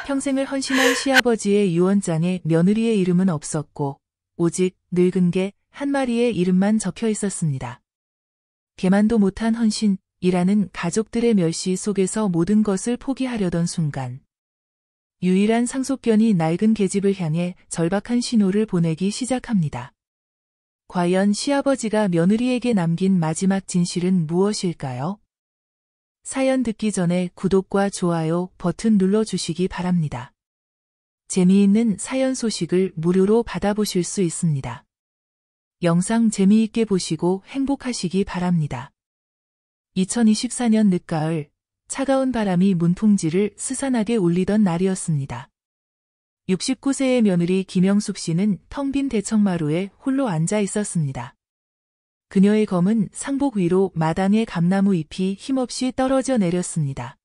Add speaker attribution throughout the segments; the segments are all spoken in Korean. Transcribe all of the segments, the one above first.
Speaker 1: 평생을 헌신한 시아버지의 유언장에 며느리의 이름은 없었고 오직 늙은 개 한 마리의 이름만 적혀 있었습니다. 개만도 못한 헌신이라는 가족들의 멸시 속에서 모든 것을 포기하려던 순간 유일한 상속견이 낡은 계집을 향해 절박한 신호를 보내기 시작합니다. 과연 시아버지가 며느리에게 남긴 마지막 진실은 무엇일까요? 사연 듣기 전에 구독과 좋아요 버튼 눌러주시기 바랍니다. 재미있는 사연 소식을 무료로 받아보실 수 있습니다. 영상 재미있게 보시고 행복하시기 바랍니다. 2024년 늦가을, 차가운 바람이 문풍지를 스산하게 울리던 날이었습니다. 69세의 며느리 김영숙 씨는 텅 빈 대청마루에 홀로 앉아 있었습니다. 그녀의 검은 상복 위로 마당의 감나무 잎이 힘없이 떨어져 내렸습니다.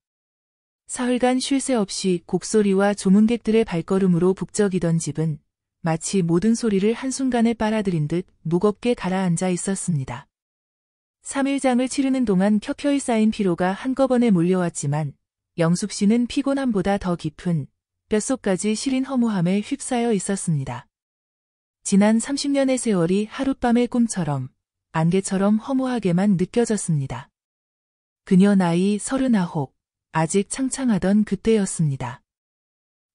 Speaker 1: 사흘간 쉴 새 없이 곡소리와 조문객들의 발걸음으로 북적이던 집은 마치 모든 소리를 한순간에 빨아들인 듯 무겁게 가라앉아 있었습니다. 3일장을 치르는 동안 켜켜이 쌓인 피로가 한꺼번에 몰려왔지만 영숙 씨는 피곤함보다 더 깊은 뼛속까지 시린 허무함에 휩싸여 있었습니다. 지난 30년의 세월이 하룻밤의 꿈처럼 안개처럼 허무하게만 느껴졌습니다. 그녀 나이 39, 아직 창창하던 그때였습니다.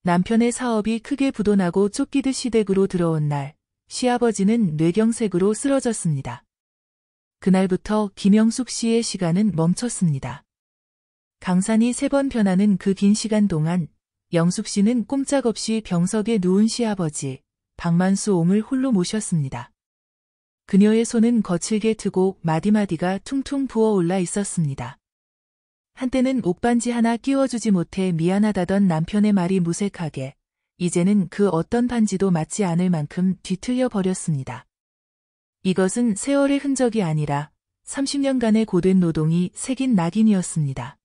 Speaker 1: 남편의 사업이 크게 부도나고 쫓기듯 시댁으로 들어온 날, 시아버지는 뇌경색으로 쓰러졌습니다. 그날부터 김영숙 씨의 시간은 멈췄습니다. 강산이 3번 변하는 그 긴 시간 동안 영숙 씨는 꼼짝없이 병석에 누운 시아버지, 박만수 옹을 홀로 모셨습니다. 그녀의 손은 거칠게 트고 마디마디가 퉁퉁 부어올라 있었습니다. 한때는 옷반지 하나 끼워주지 못해 미안하다던 남편의 말이 무색하게, 이제는 그 어떤 반지도 맞지 않을 만큼 뒤틀려 버렸습니다. 이것은 세월의 흔적이 아니라 30년간의 고된 노동이 새긴 낙인이었습니다.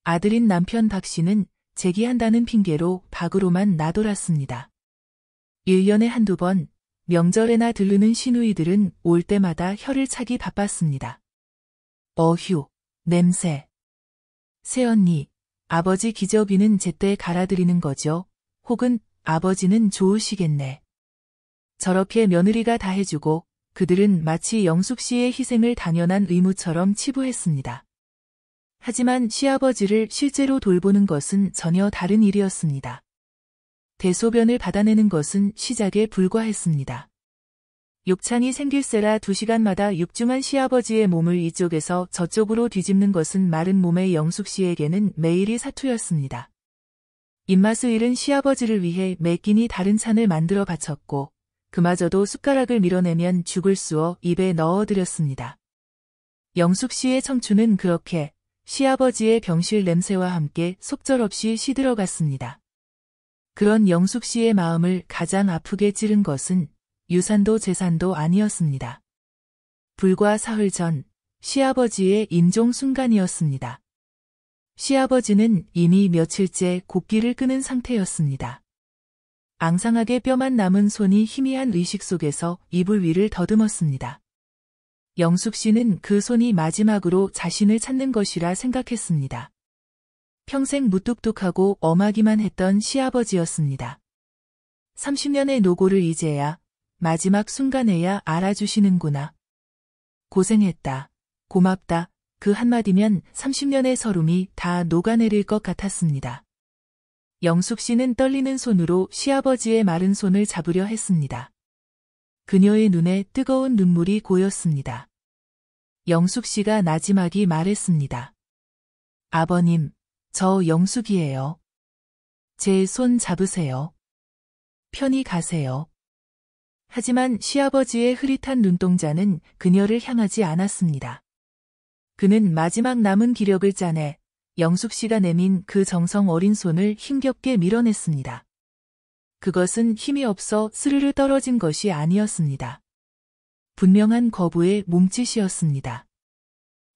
Speaker 1: 아들인 남편 박 씨는 재기한다는 핑계로 밖으로만 나돌았습니다. 1년에 한두 번, 명절에나 들르는 시누이들은 올 때마다 혀를 차기 바빴습니다. 어휴, 냄새. 새언니, 아버지 기저귀는 제때 갈아드리는 거죠. 혹은 아버지는 좋으시겠네. 저렇게 며느리가 다 해주고 그들은 마치 영숙 씨의 희생을 당연한 의무처럼 치부했습니다. 하지만 시아버지를 실제로 돌보는 것은 전혀 다른 일이었습니다. 대소변을 받아내는 것은 시작에 불과했습니다. 욕창이 생길세라 2시간마다 육중한 시아버지의 몸을 이쪽에서 저쪽으로 뒤집는 것은 마른 몸의 영숙 씨에게는 매일이 사투였습니다. 입맛을 잃은 시아버지를 위해 매 끼니 다른 찬을 만들어 바쳤고 그마저도 숟가락을 밀어내면 죽을 쑤어 입에 넣어드렸습니다. 영숙 씨의 청춘은 그렇게 시아버지의 병실 냄새와 함께 속절없이 시들어갔습니다. 그런 영숙 씨의 마음을 가장 아프게 찌른 것은 유산도 재산도 아니었습니다. 불과 사흘 전 시아버지의 임종 순간이었습니다. 시아버지는 이미 며칠째 곡기를 끊은 상태였습니다. 앙상하게 뼈만 남은 손이 희미한 의식 속에서 이불 위를 더듬었습니다. 영숙 씨는 그 손이 마지막으로 자신을 찾는 것이라 생각했습니다. 평생 무뚝뚝하고 엄하기만 했던 시아버지였습니다. 30년의 노고를 이제야 마지막 순간에야 알아주시는구나. 고생했다. 고맙다. 그 한마디면 30년의 서름이 다 녹아내릴 것 같았습니다. 영숙 씨는 떨리는 손으로 시아버지의 마른 손을 잡으려 했습니다. 그녀의 눈에 뜨거운 눈물이 고였습니다. 영숙 씨가 나지막이 말했습니다. 아버님, 저 영숙이에요. 제 손 잡으세요. 편히 가세요. 하지만 시아버지의 흐릿한 눈동자는 그녀를 향하지 않았습니다. 그는 마지막 남은 기력을 짜내 영숙 씨가 내민 그 정성 어린 손을 힘겹게 밀어냈습니다. 그것은 힘이 없어 스르르 떨어진 것이 아니었습니다. 분명한 거부의 몸짓이었습니다.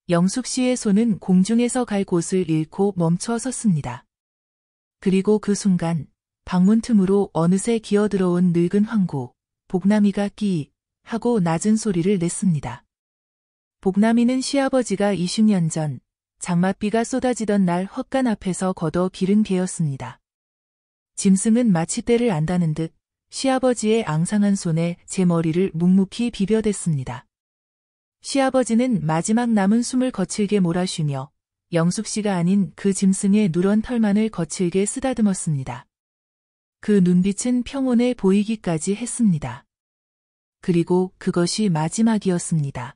Speaker 1: 영숙 씨의 손은 공중에서 갈 곳을 잃고 멈춰 섰습니다. 그리고 그 순간 방문 틈으로 어느새 기어들어온 늙은 황구, 복남이가 끼 하고 낮은 소리를 냈습니다. 복남이는 시아버지가 20년 전 장맛비가 쏟아지던 날 헛간 앞에서 걷어 기른 개였습니다. 짐승은 마치 때를 안다는 듯 시아버지의 앙상한 손에 제 머리를 묵묵히 비벼댔습니다. 시아버지는 마지막 남은 숨을 거칠게 몰아쉬며 영숙 씨가 아닌 그 짐승의 누런 털만을 거칠게 쓰다듬었습니다. 그 눈빛은 평온해 보이기까지 했습니다. 그리고 그것이 마지막이었습니다.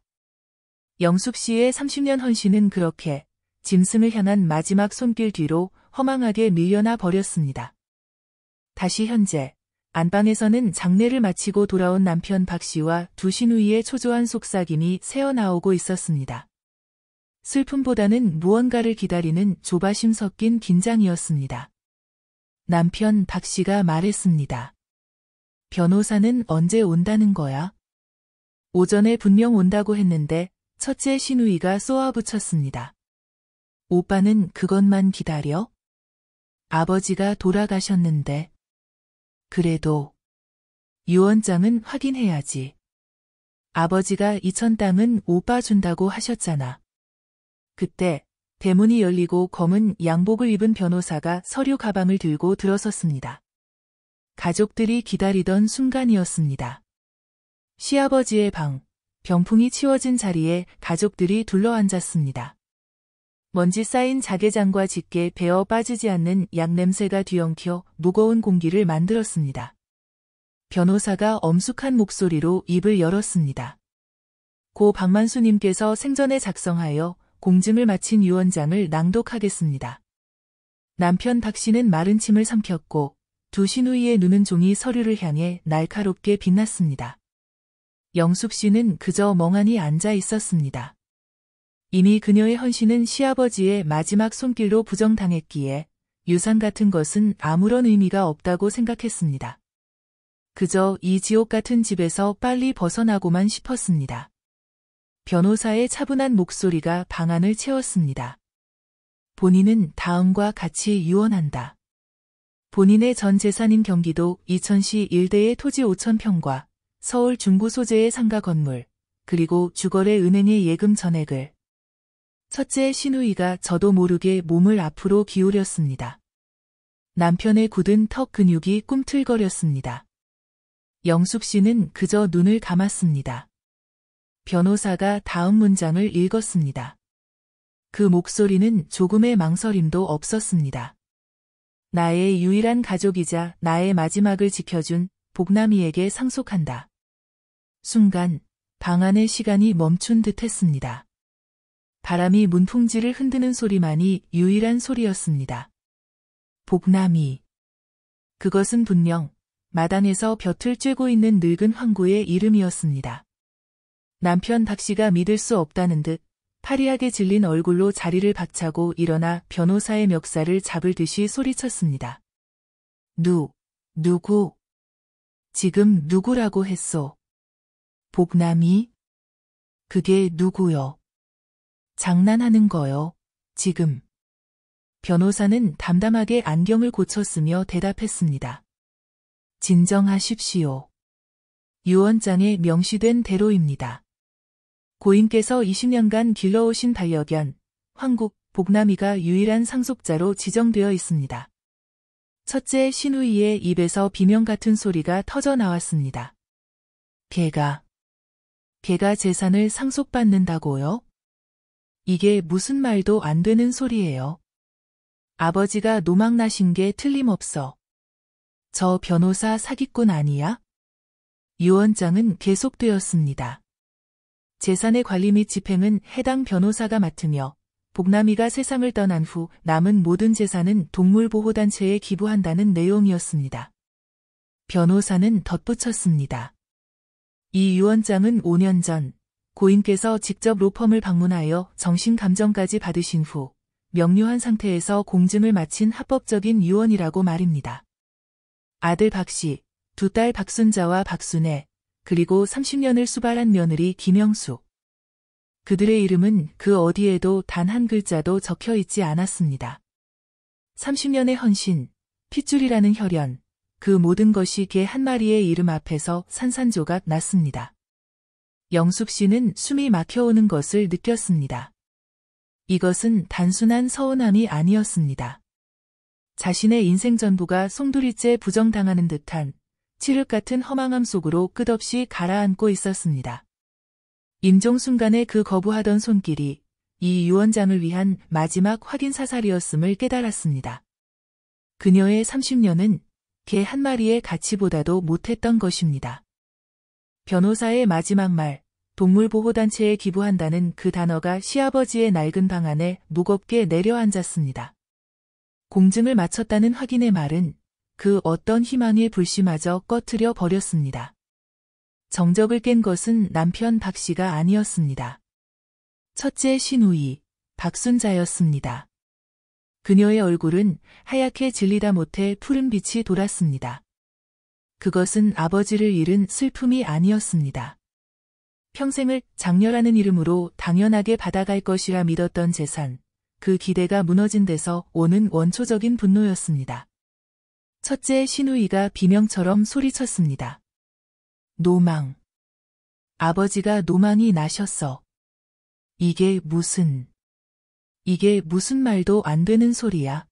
Speaker 1: 영숙 씨의 30년 헌신은 그렇게 짐승을 향한 마지막 손길 뒤로 허망하게 밀려나 버렸습니다. 다시 현재 안방에서는 장례를 마치고 돌아온 남편 박 씨와 두 시누이의 초조한 속삭임이 새어나오고 있었습니다. 슬픔보다는 무언가를 기다리는 조바심 섞인 긴장이었습니다. 남편 박 씨가 말했습니다. 변호사는 언제 온다는 거야? 오전에 분명 온다고 했는데 첫째 시누이가 쏘아붙였습니다. 오빠는 그것만 기다려? 아버지가 돌아가셨는데. 그래도 유언장은 확인해야지. 아버지가 이천 땅은 오빠 준다고 하셨잖아. 그때 대문이 열리고 검은 양복을 입은 변호사가 서류 가방을 들고 들어섰습니다. 가족들이 기다리던 순간이었습니다. 시아버지의 방, 병풍이 치워진 자리에 가족들이 둘러앉았습니다. 먼지 쌓인 자개장과 짙게 배어 빠지지 않는 약 냄새가 뒤엉켜 무거운 공기를 만들었습니다. 변호사가 엄숙한 목소리로 입을 열었습니다. 고 박만수님께서 생전에 작성하여 공증을 마친 유언장을 낭독하겠습니다. 남편 박 씨는 마른 침을 삼켰고 두 시누이의 눈은 종이 서류를 향해 날카롭게 빛났습니다. 영숙 씨는 그저 멍하니 앉아 있었습니다. 이미 그녀의 헌신은 시아버지의 마지막 손길로 부정당했기에 유산 같은 것은 아무런 의미가 없다고 생각했습니다. 그저 이 지옥 같은 집에서 빨리 벗어나고만 싶었습니다. 변호사의 차분한 목소리가 방안을 채웠습니다. 본인은 다음과 같이 유언한다. 본인의 전 재산인 경기도 이천시 일대의 토지 5,000평과 서울 중구 소재의 상가 건물, 그리고 주거래 은행의 예금 전액을. 첫째 시누이가 저도 모르게 몸을 앞으로 기울였습니다. 남편의 굳은 턱 근육이 꿈틀거렸습니다. 영숙 씨는 그저 눈을 감았습니다. 변호사가 다음 문장을 읽었습니다. 그 목소리는 조금의 망설임도 없었습니다. 나의 유일한 가족이자 나의 마지막을 지켜준 복남이에게 상속한다. 순간 방 안의 시간이 멈춘 듯했습니다. 바람이 문풍지를 흔드는 소리만이 유일한 소리였습니다. 복남이. 그것은 분명 마당에서 벼틀 쬐고 있는 늙은 황구의 이름이었습니다. 남편 박 씨가 믿을 수 없다는 듯 파리하게 질린 얼굴로 자리를 박차고 일어나 변호사의 멱살을 잡을 듯이 소리쳤습니다. 누구? 지금 누구라고 했소? 복남이? 그게 누구요? 장난하는 거요, 지금. 변호사는 담담하게 안경을 고쳤으며 대답했습니다. 진정하십시오. 유언장에 명시된 대로입니다. 고인께서 20년간 길러오신 반려견, 황국, 복남이가 유일한 상속자로 지정되어 있습니다. 첫째 시누이의 입에서 비명 같은 소리가 터져 나왔습니다. 걔가 재산을 상속받는다고요? 이게 무슨 말도 안 되는 소리예요. 아버지가 노망나신 게 틀림없어. 저 변호사 사기꾼 아니야? 유언장은 계속되었습니다. 재산의 관리 및 집행은 해당 변호사가 맡으며 복남이가 세상을 떠난 후 남은 모든 재산은 동물보호단체에 기부한다는 내용이었습니다. 변호사는 덧붙였습니다. 이 유언장은 5년 전 고인께서 직접 로펌을 방문하여 정신감정까지 받으신 후 명료한 상태에서 공증을 마친 합법적인 유언이라고 말입니다. 아들 박씨, 두 딸 박순자와 박순애, 그리고 30년을 수발한 며느리 김영수. 그들의 이름은 그 어디에도 단 한 글자도 적혀 있지 않았습니다. 30년의 헌신, 핏줄이라는 혈연, 그 모든 것이 개 한 마리의 이름 앞에서 산산조각 났습니다. 영숙 씨는 숨이 막혀오는 것을 느꼈습니다. 이것은 단순한 서운함이 아니었습니다. 자신의 인생 전부가 송두리째 부정당하는 듯한 칠흑 같은 허망함 속으로 끝없이 가라앉고 있었습니다. 임종 순간에 그 거부하던 손길이 이 유언장을 위한 마지막 확인 사살이었음을 깨달았습니다. 그녀의 30년은 개 한 마리의 가치보다도 못했던 것입니다. 변호사의 마지막 말, 동물보호단체에 기부한다는 그 단어가 시아버지의 낡은 방 안에 무겁게 내려앉았습니다. 공증을 마쳤다는 확인의 말은 그 어떤 희망의 불씨마저 꺼트려 버렸습니다. 정적을 깬 것은 남편 박 씨가 아니었습니다. 첫째 신우이, 박순자였습니다. 그녀의 얼굴은 하얗게 질리다 못해 푸른 빛이 돌았습니다. 그것은 아버지를 잃은 슬픔이 아니었습니다. 평생을 장녀라는 이름으로 당연하게 받아갈 것이라 믿었던 재산, 그 기대가 무너진 데서 오는 원초적인 분노였습니다. 첫째 신우이가 비명처럼 소리쳤습니다. 노망. 아버지가 노망이 나셨어. 이게 무슨 말도 안 되는 소리야.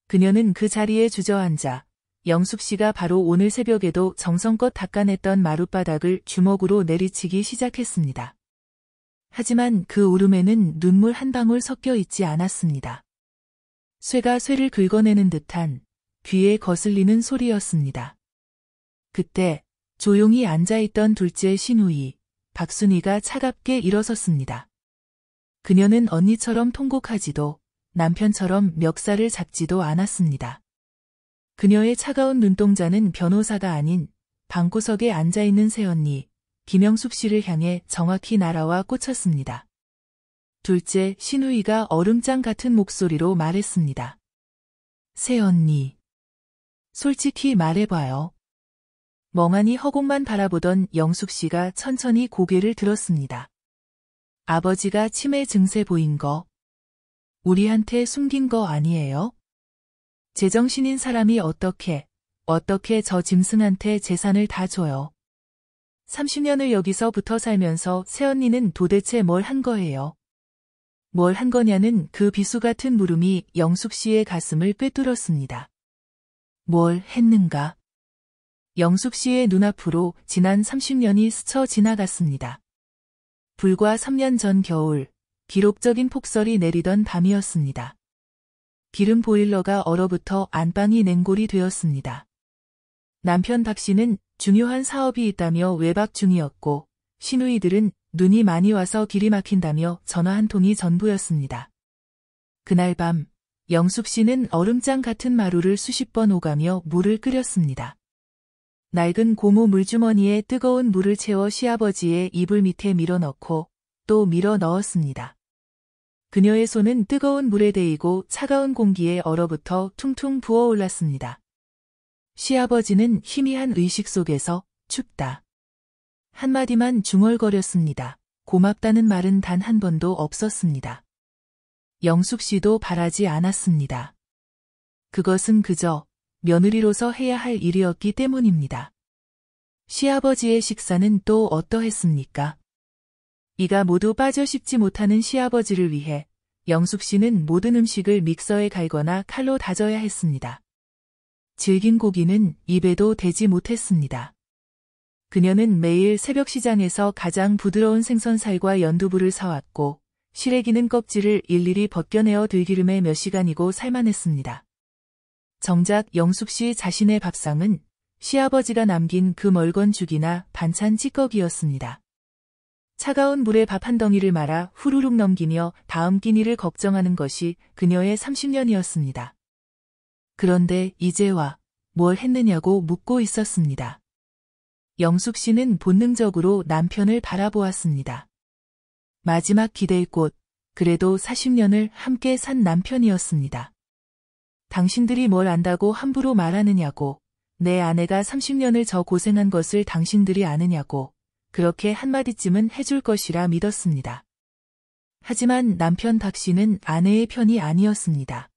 Speaker 1: 그녀는 그 자리에 주저앉아 영숙 씨가 바로 오늘 새벽에도 정성껏 닦아냈던 마룻바닥을 주먹으로 내리치기 시작했습니다. 하지만 그 울음에는 눈물 한 방울 섞여 있지 않았습니다. 쇠가 쇠를 긁어내는 듯한 귀에 거슬리는 소리였습니다. 그때 조용히 앉아있던 둘째 신우이, 박순이가 차갑게 일어섰습니다. 그녀는 언니처럼 통곡하지도 남편처럼 멱살을 잡지도 않았습니다. 그녀의 차가운 눈동자는 변호사가 아닌 방구석에 앉아있는 새언니, 김영숙 씨를 향해 정확히 날아와 꽂혔습니다. 둘째 신우이가 얼음장 같은 목소리로 말했습니다. 새언니. 솔직히 말해봐요. 멍하니 허공만 바라보던 영숙 씨가 천천히 고개를 들었습니다. 아버지가 치매 증세 보인 거, 우리한테 숨긴 거 아니에요? 제정신인 사람이 어떻게 저 짐승한테 재산을 다 줘요. 30년을 여기서 붙어 살면서 새언니는 도대체 뭘 한 거예요? 뭘 한 거냐는 그 비수 같은 물음이 영숙 씨의 가슴을 꿰뚫었습니다. 뭘 했는가? 영숙 씨의 눈앞으로 지난 30년이 스쳐 지나갔습니다. 불과 3년 전 겨울, 기록적인 폭설이 내리던 밤이었습니다. 기름 보일러가 얼어붙어 안방이 냉골이 되었습니다. 남편 박 씨는 중요한 사업이 있다며 외박 중이었고, 신우이들은 눈이 많이 와서 길이 막힌다며 전화 한 통이 전부였습니다. 그날 밤, 영숙 씨는 얼음장 같은 마루를 수십 번 오가며 물을 끓였습니다. 낡은 고무 물주머니에 뜨거운 물을 채워 시아버지의 이불 밑에 밀어넣고 또 밀어 넣었습니다. 그녀의 손은 뜨거운 물에 데이고 차가운 공기에 얼어붙어 퉁퉁 부어올랐습니다. 시아버지는 희미한 의식 속에서 춥다. 한마디만 중얼거렸습니다. 고맙다는 말은 단 한 번도 없었습니다. 영숙 씨도 바라지 않았습니다. 그것은 그저 며느리로서 해야 할 일이었기 때문입니다. 시아버지의 식사는 또 어떠했습니까? 이가 모두 빠져 씹지 못하는 시아버지를 위해 영숙 씨는 모든 음식을 믹서에 갈거나 칼로 다져야 했습니다. 질긴 고기는 입에도 대지 못했습니다. 그녀는 매일 새벽 시장에서 가장 부드러운 생선살과 연두부를 사왔고 실에 기는 껍질을 일일이 벗겨내어 들기름에 몇 시간이고 삶아냈습니다. 정작 영숙 씨 자신의 밥상은 시아버지가 남긴 그 멀건 죽이나 반찬 찌꺼기였습니다. 차가운 물에 밥 한 덩이를 말아 후루룩 넘기며 다음 끼니를 걱정하는 것이 그녀의 30년이었습니다. 그런데 이제와 뭘 했느냐고 묻고 있었습니다. 영숙 씨는 본능적으로 남편을 바라보았습니다. 마지막 기댈 곳, 그래도 40년을 함께 산 남편이었습니다. 당신들이 뭘 안다고 함부로 말하느냐고, 내 아내가 30년을 저 고생한 것을 당신들이 아느냐고, 그렇게 한마디쯤은 해줄 것이라 믿었습니다. 하지만 남편 박 씨는 아내의 편이 아니었습니다.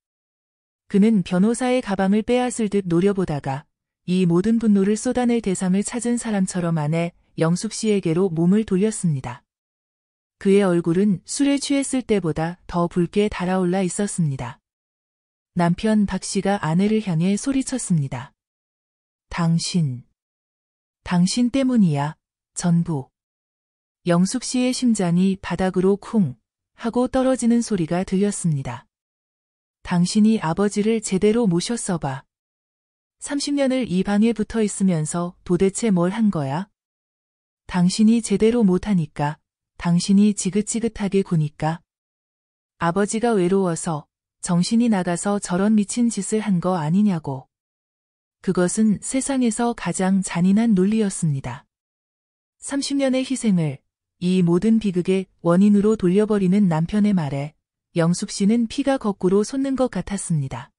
Speaker 1: 그는 변호사의 가방을 빼앗을듯 노려보다가 이 모든 분노를 쏟아낼 대상을 찾은 사람처럼 아내 영숙 씨에게로 몸을 돌렸습니다. 그의 얼굴은 술에 취했을 때보다 더 붉게 달아올라 있었습니다. 남편 박 씨가 아내를 향해 소리쳤습니다. 당신 때문이야, 전부. 영숙 씨의 심장이 바닥으로 쿵 하고 떨어지는 소리가 들렸습니다. 당신이 아버지를 제대로 모셨어봐. 30년을 이 방에 붙어 있으면서 도대체 뭘 한 거야? 당신이 제대로 못하니까, 당신이 지긋지긋하게 구니까. 아버지가 외로워서 정신이 나가서 저런 미친 짓을 한 거 아니냐고. 그것은 세상에서 가장 잔인한 논리였습니다. 30년의 희생을 이 모든 비극의 원인으로 돌려버리는 남편의 말에 영숙 씨는 피가 거꾸로 솟는 것 같았습니다.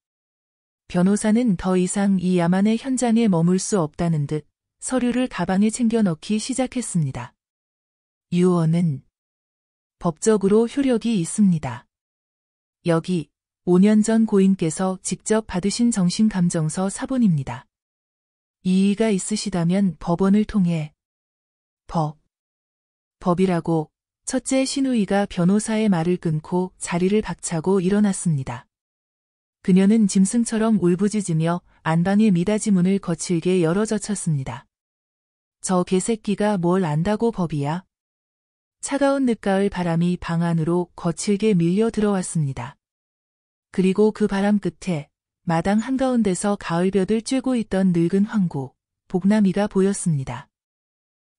Speaker 1: 변호사는 더 이상 이 야만의 현장에 머물 수 없다는 듯 서류를 가방에 챙겨 넣기 시작했습니다. 유언은 법적으로 효력이 있습니다. 여기 5년 전 고인께서 직접 받으신 정신감정서 사본입니다. 이의가 있으시다면 법원을 통해 법이라고 첫째 신우이가 변호사의 말을 끊고 자리를 박차고 일어났습니다. 그녀는 짐승처럼 울부짖으며 안방의 미닫이 문을 거칠게 열어젖혔습니다. 저 개새끼가 뭘 안다고 법이야? 차가운 늦가을 바람이 방 안으로 거칠게 밀려 들어왔습니다. 그리고 그 바람 끝에 마당 한가운데서 가을볕을 쬐고 있던 늙은 황구, 복남이가 보였습니다.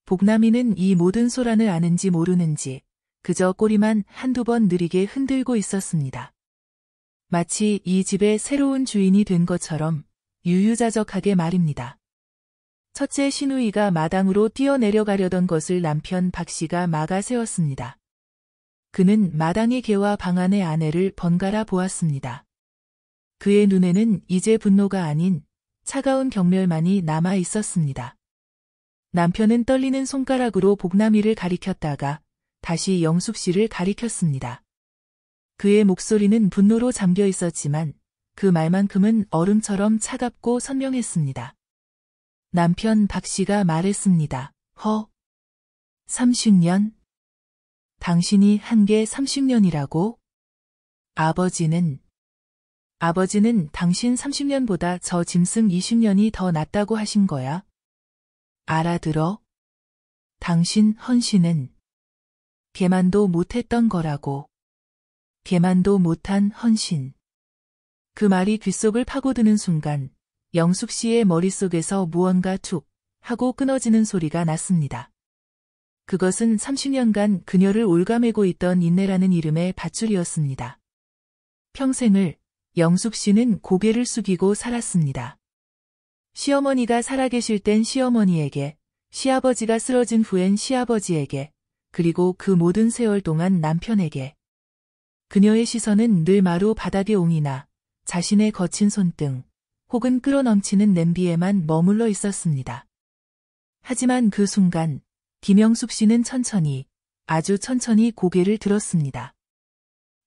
Speaker 1: 복남이는 이 모든 소란을 아는지 모르는지 그저 꼬리만 한두 번 느리게 흔들고 있었습니다. 마치 이 집의 새로운 주인이 된 것처럼 유유자적하게 말입니다. 첫째 신우이가 마당으로 뛰어내려가려던 것을 남편 박 씨가 막아 세웠습니다. 그는 마당의 개와 방 안의 아내를 번갈아 보았습니다. 그의 눈에는 이제 분노가 아닌 차가운 경멸만이 남아 있었습니다. 남편은 떨리는 손가락으로 복남이를 가리켰다가 다시 영숙 씨를 가리켰습니다. 그의 목소리는 분노로 잠겨 있었지만 그 말만큼은 얼음처럼 차갑고 선명했습니다. 남편 박 씨가 말했습니다. 30년? 당신이 한 게 30년이라고? 아버지는 당신 30년보다 저 짐승 20년이 더 낫다고 하신 거야? 알아들어? 당신 헌신은 개만도 못했던 거라고. 개만도 못한 헌신. 그 말이 귓속을 파고드는 순간 영숙 씨의 머릿속에서 무언가 툭 하고 끊어지는 소리가 났습니다. 그것은 30년간 그녀를 올가매고 있던 인내라는 이름의 밧줄이었습니다. 평생을 영숙 씨는 고개를 숙이고 살았습니다. 시어머니가 살아계실 땐 시어머니에게, 시아버지가 쓰러진 후엔 시아버지에게, 그리고 그 모든 세월 동안 남편에게. 그녀의 시선은 늘 마루 바닥의 옹이나 자신의 거친 손등, 혹은 끓어넘치는 냄비에만 머물러 있었습니다. 하지만 그 순간 김영숙 씨는 천천히, 아주 천천히 고개를 들었습니다.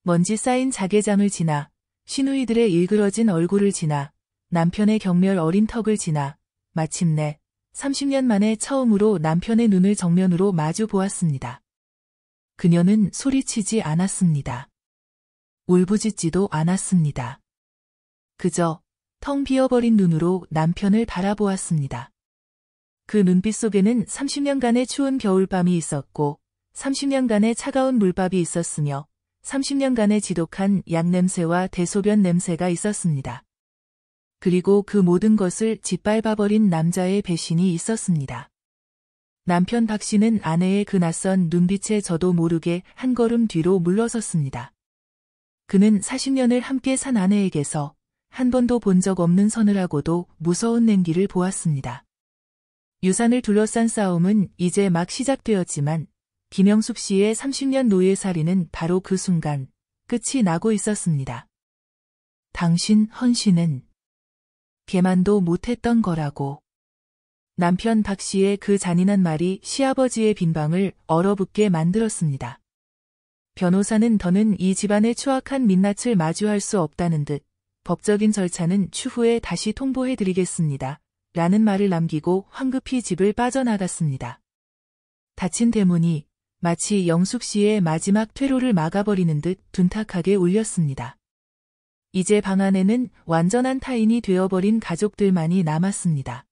Speaker 1: 먼지 쌓인 자개장을 지나, 시누이들의 일그러진 얼굴을 지나, 남편의 경멸 어린 턱을 지나 마침내 30년 만에 처음으로 남편의 눈을 정면으로 마주 보았습니다. 그녀는 소리치지 않았습니다. 울부짖지도 않았습니다. 그저 텅 비어버린 눈으로 남편을 바라보았습니다. 그 눈빛 속에는 30년간의 추운 겨울밤이 있었고 30년간의 차가운 물밥이 있었으며 30년간의 지독한 약냄새와 대소변 냄새가 있었습니다. 그리고 그 모든 것을 짓밟아버린 남자의 배신이 있었습니다. 남편 박 씨는 아내의 그 낯선 눈빛에 저도 모르게 한 걸음 뒤로 물러섰습니다. 그는 40년을 함께 산 아내에게서 한 번도 본 적 없는 서늘하고도 무서운 냉기를 보았습니다. 유산을 둘러싼 싸움은 이제 막 시작되었지만 김영숙 씨의 30년 노예살이는 바로 그 순간 끝이 나고 있었습니다. 당신 헌신은 개만도 못했던 거라고. 남편 박 씨의 그 잔인한 말이 시아버지의 빈방을 얼어붙게 만들었습니다. 변호사는 더는 이 집안의 추악한 민낯을 마주할 수 없다는 듯 법적인 절차는 추후에 다시 통보해드리겠습니다. 라는 말을 남기고 황급히 집을 빠져나갔습니다. 닫힌 대문이 마치 영숙 씨의 마지막 퇴로를 막아버리는 듯 둔탁하게 울렸습니다. 이제 방 안에는 완전한 타인이 되어버린 가족들만이 남았습니다.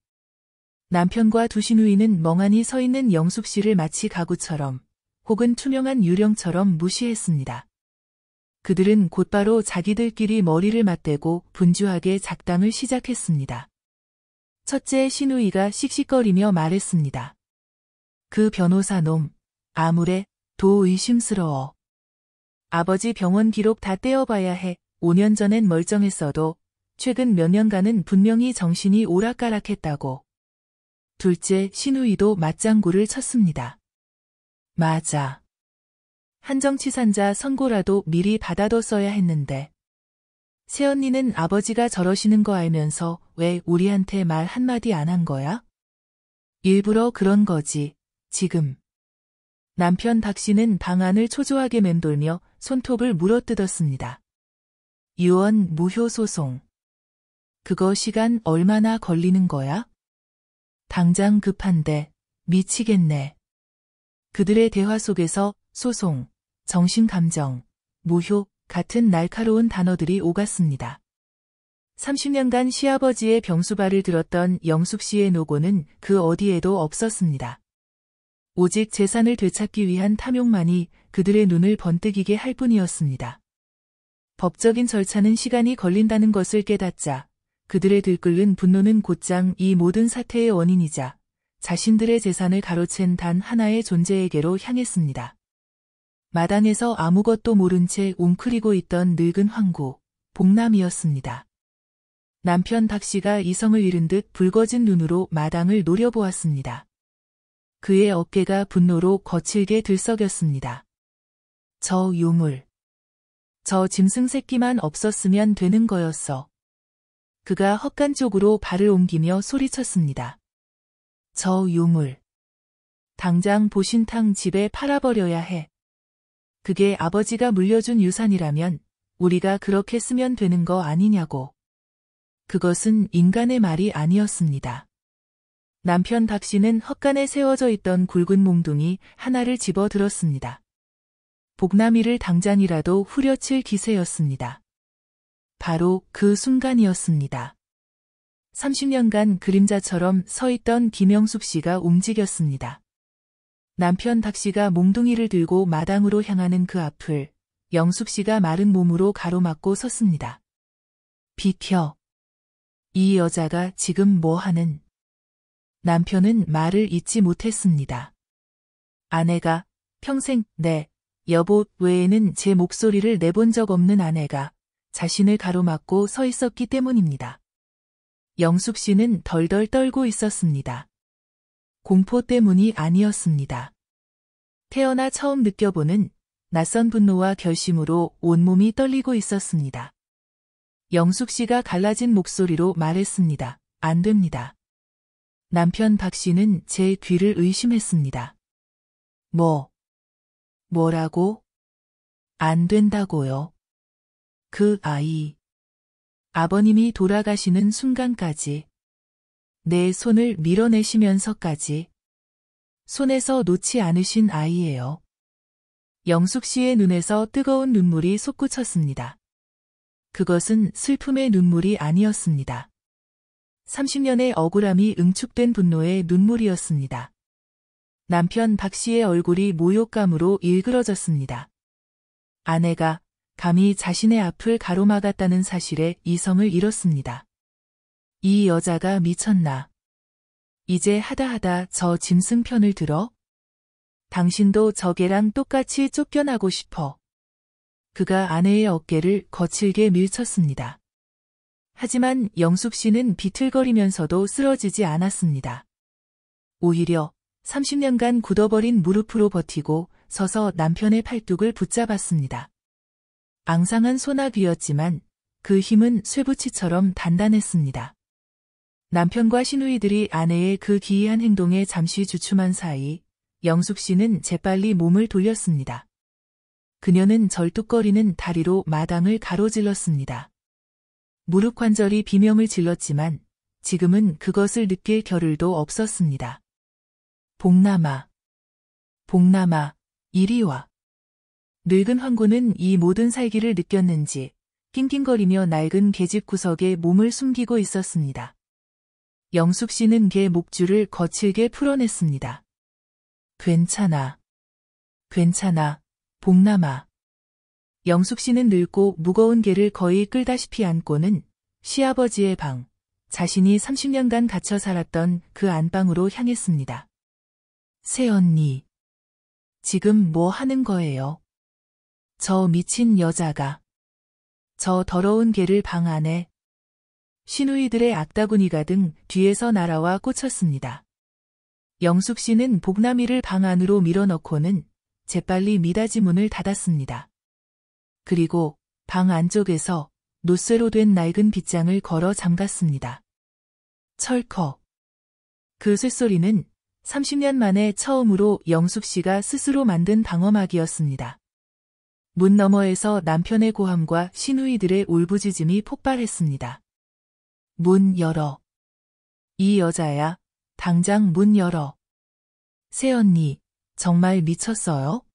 Speaker 1: 남편과 두 시누이는 멍하니 서 있는 영숙 씨를 마치 가구처럼 혹은 투명한 유령처럼 무시했습니다. 그들은 곧바로 자기들끼리 머리를 맞대고 분주하게 작담을 시작했습니다. 첫째 시누이가 씩씩거리며 말했습니다. 그 변호사 놈, 아무래, 도 의심스러워. 아버지 병원 기록 다 떼어봐야 해. 5년 전엔 멀쩡했어도 최근 몇 년간은 분명히 정신이 오락가락했다고. 둘째 시누이도 맞장구를 쳤습니다. 맞아. 한정치산자 선고라도 미리 받아뒀어야 했는데. 새언니는 아버지가 저러시는 거 알면서 왜 우리한테 말 한마디 안 한 거야? 일부러 그런 거지, 지금. 남편 박 씨는 방 안을 초조하게 맴돌며 손톱을 물어뜯었습니다. 유언 무효 소송. 그거 시간 얼마나 걸리는 거야? 당장 급한데, 미치겠네. 그들의 대화 속에서 소송, 정신감정, 무효 같은 날카로운 단어들이 오갔습니다. 30년간 시아버지의 병수발을 들었던 영숙 씨의 노고는 그 어디에도 없었습니다. 오직 재산을 되찾기 위한 탐욕만이 그들의 눈을 번뜩이게 할 뿐이었습니다. 법적인 절차는 시간이 걸린다는 것을 깨닫자 그들의 들끓는 분노는 곧장 이 모든 사태의 원인이자 자신들의 재산을 가로챈 단 하나의 존재에게로 향했습니다. 마당에서 아무것도 모른 채 웅크리고 있던 늙은 황구, 복남이었습니다. 남편 박 씨가 이성을 잃은 듯 붉어진 눈으로 마당을 노려보았습니다. 그의 어깨가 분노로 거칠게 들썩였습니다. 저 유물. 저 짐승 새끼만 없었으면 되는 거였어. 그가 헛간 쪽으로 발을 옮기며 소리쳤습니다. 저 유물. 당장 보신탕 집에 팔아버려야 해. 그게 아버지가 물려준 유산이라면 우리가 그렇게 쓰면 되는 거 아니냐고. 그것은 인간의 말이 아니었습니다. 남편 박 씨는 헛간에 세워져 있던 굵은 몽둥이 하나를 집어 들었습니다. 복남이를 당장이라도 후려칠 기세였습니다. 바로 그 순간이었습니다. 30년간 그림자처럼 서 있던 김영숙 씨가 움직였습니다. 남편 박 씨가 몽둥이를 들고 마당으로 향하는 그 앞을 영숙 씨가 마른 몸으로 가로막고 섰습니다. 비켜. 이 여자가 지금 뭐 하는? 남편은 말을 잇지 못했습니다. 아내가 평생 네, 여보 외에는 제 목소리를 내본 적 없는 아내가 자신을 가로막고 서 있었기 때문입니다. 영숙 씨는 덜덜 떨고 있었습니다. 공포 때문이 아니었습니다. 태어나 처음 느껴보는 낯선 분노와 결심으로 온몸이 떨리고 있었습니다. 영숙 씨가 갈라진 목소리로 말했습니다. 안 됩니다. 남편 박 씨는 제 귀를 의심했습니다. 뭐라고? 안 된다고요. 그 아이. 아버님이 돌아가시는 순간까지. 내 손을 밀어내시면서까지. 손에서 놓지 않으신 아이예요. 영숙 씨의 눈에서 뜨거운 눈물이 솟구쳤습니다. 그것은 슬픔의 눈물이 아니었습니다. 30년의 억울함이 응축된 분노의 눈물이었습니다. 남편 박 씨의 얼굴이 모욕감으로 일그러졌습니다. 아내가 감히 자신의 앞을 가로막았다는 사실에 이성을 잃었습니다. 이 여자가 미쳤나? 이제 하다 저 짐승 편을 들어? 당신도 저 개랑 똑같이 쫓겨나고 싶어. 그가 아내의 어깨를 거칠게 밀쳤습니다. 하지만 영숙 씨는 비틀거리면서도 쓰러지지 않았습니다. 오히려 30년간 굳어버린 무릎으로 버티고 서서 남편의 팔뚝을 붙잡았습니다. 앙상한 소나귀였지만 그 힘은 쇠붙이처럼 단단했습니다. 남편과 시누이들이 아내의 그 기이한 행동에 잠시 주춤한 사이 영숙 씨는 재빨리 몸을 돌렸습니다. 그녀는 절뚝거리는 다리로 마당을 가로질렀습니다. 무릎 관절이 비명을 질렀지만 지금은 그것을 느낄 겨를도 없었습니다. 복남아, 이리 와. 늙은 황구는 이 모든 살기를 느꼈는지 낑낑거리며 낡은 계집 구석에 몸을 숨기고 있었습니다. 영숙 씨는 개 목줄을 거칠게 풀어냈습니다. 괜찮아. 괜찮아, 복남아. 영숙 씨는 늙고 무거운 개를 거의 끌다시피 안고는 시아버지의 방, 자신이 30년간 갇혀 살았던 그 안방으로 향했습니다. 새언니. 지금 뭐 하는 거예요? 저 미친 여자가. 저 더러운 개를 방 안에. 시누이들의 악다구니가 등 뒤에서 날아와 꽂혔습니다. 영숙 씨는 복남이를 방 안으로 밀어넣고는 재빨리 미닫이 문을 닫았습니다. 그리고 방 안쪽에서 노쇠로 된 낡은 빗장을 걸어 잠갔습니다. 철컥. 그 쇳소리는 30년 만에 처음으로 영숙 씨가 스스로 만든 방어막이었습니다. 문 너머에서 남편의 고함과 시누이들의 울부짖음이 폭발했습니다. 문 열어. 이 여자야, 당장 문 열어. 새언니, 정말 미쳤어요?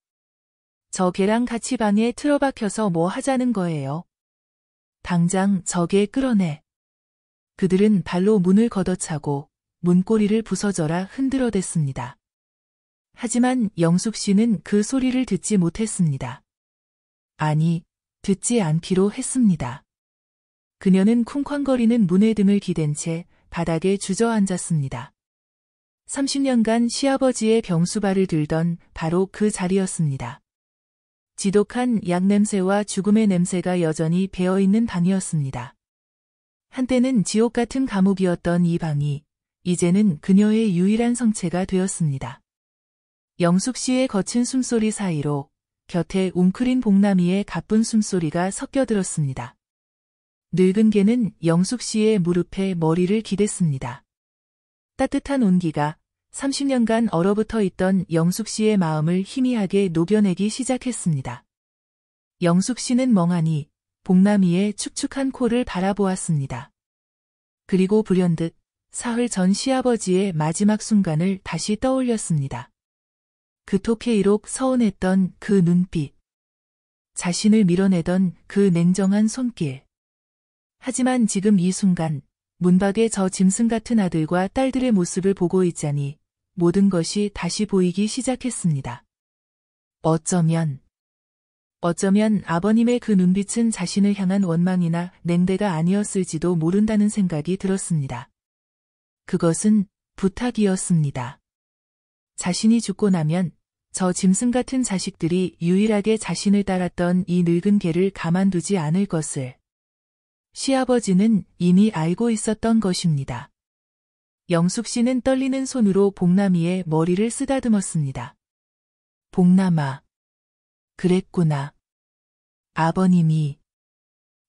Speaker 1: 저 개랑 같이 방에 틀어박혀서 뭐 하자는 거예요? 당장 저 개 끌어내. 그들은 발로 문을 걷어차고 문고리를 부서져라 흔들어댔습니다. 하지만 영숙 씨는 그 소리를 듣지 못했습니다. 아니, 듣지 않기로 했습니다. 그녀는 쿵쾅거리는 문의 등을 기댄 채 바닥에 주저앉았습니다. 30년간 시아버지의 병수발을 들던 바로 그 자리였습니다. 지독한 약냄새와 죽음의 냄새가 여전히 배어있는 방이었습니다. 한때는 지옥 같은 감옥이었던 이 방이 이제는 그녀의 유일한 성체가 되었습니다. 영숙 씨의 거친 숨소리 사이로 곁에 웅크린 복남이의 가쁜 숨소리가 섞여들었습니다. 늙은 개는 영숙 씨의 무릎에 머리를 기댔습니다. 따뜻한 온기가 30년간 얼어붙어 있던 영숙 씨의 마음을 희미하게 녹여내기 시작했습니다. 영숙 씨는 멍하니 복남이의 축축한 코를 바라보았습니다. 그리고 불현듯 사흘 전 시아버지의 마지막 순간을 다시 떠올렸습니다. 그토록 서운했던 그 눈빛. 자신을 밀어내던 그 냉정한 손길. 하지만 지금 이 순간 문밖에 저 짐승 같은 아들과 딸들의 모습을 보고 있자니 모든 것이 다시 보이기 시작했습니다. 어쩌면 아버님의 그 눈빛은 자신을 향한 원망이나 냉대가 아니었을지도 모른다는 생각이 들었습니다. 그것은 부탁이었습니다. 자신이 죽고 나면 저 짐승 같은 자식들이 유일하게 자신을 따랐던 이 늙은 개를 가만두지 않을 것을 시아버지는 이미 알고 있었던 것입니다. 영숙 씨는 떨리는 손으로 복남이의 머리를 쓰다듬었습니다. 복남아, 그랬구나. 아버님이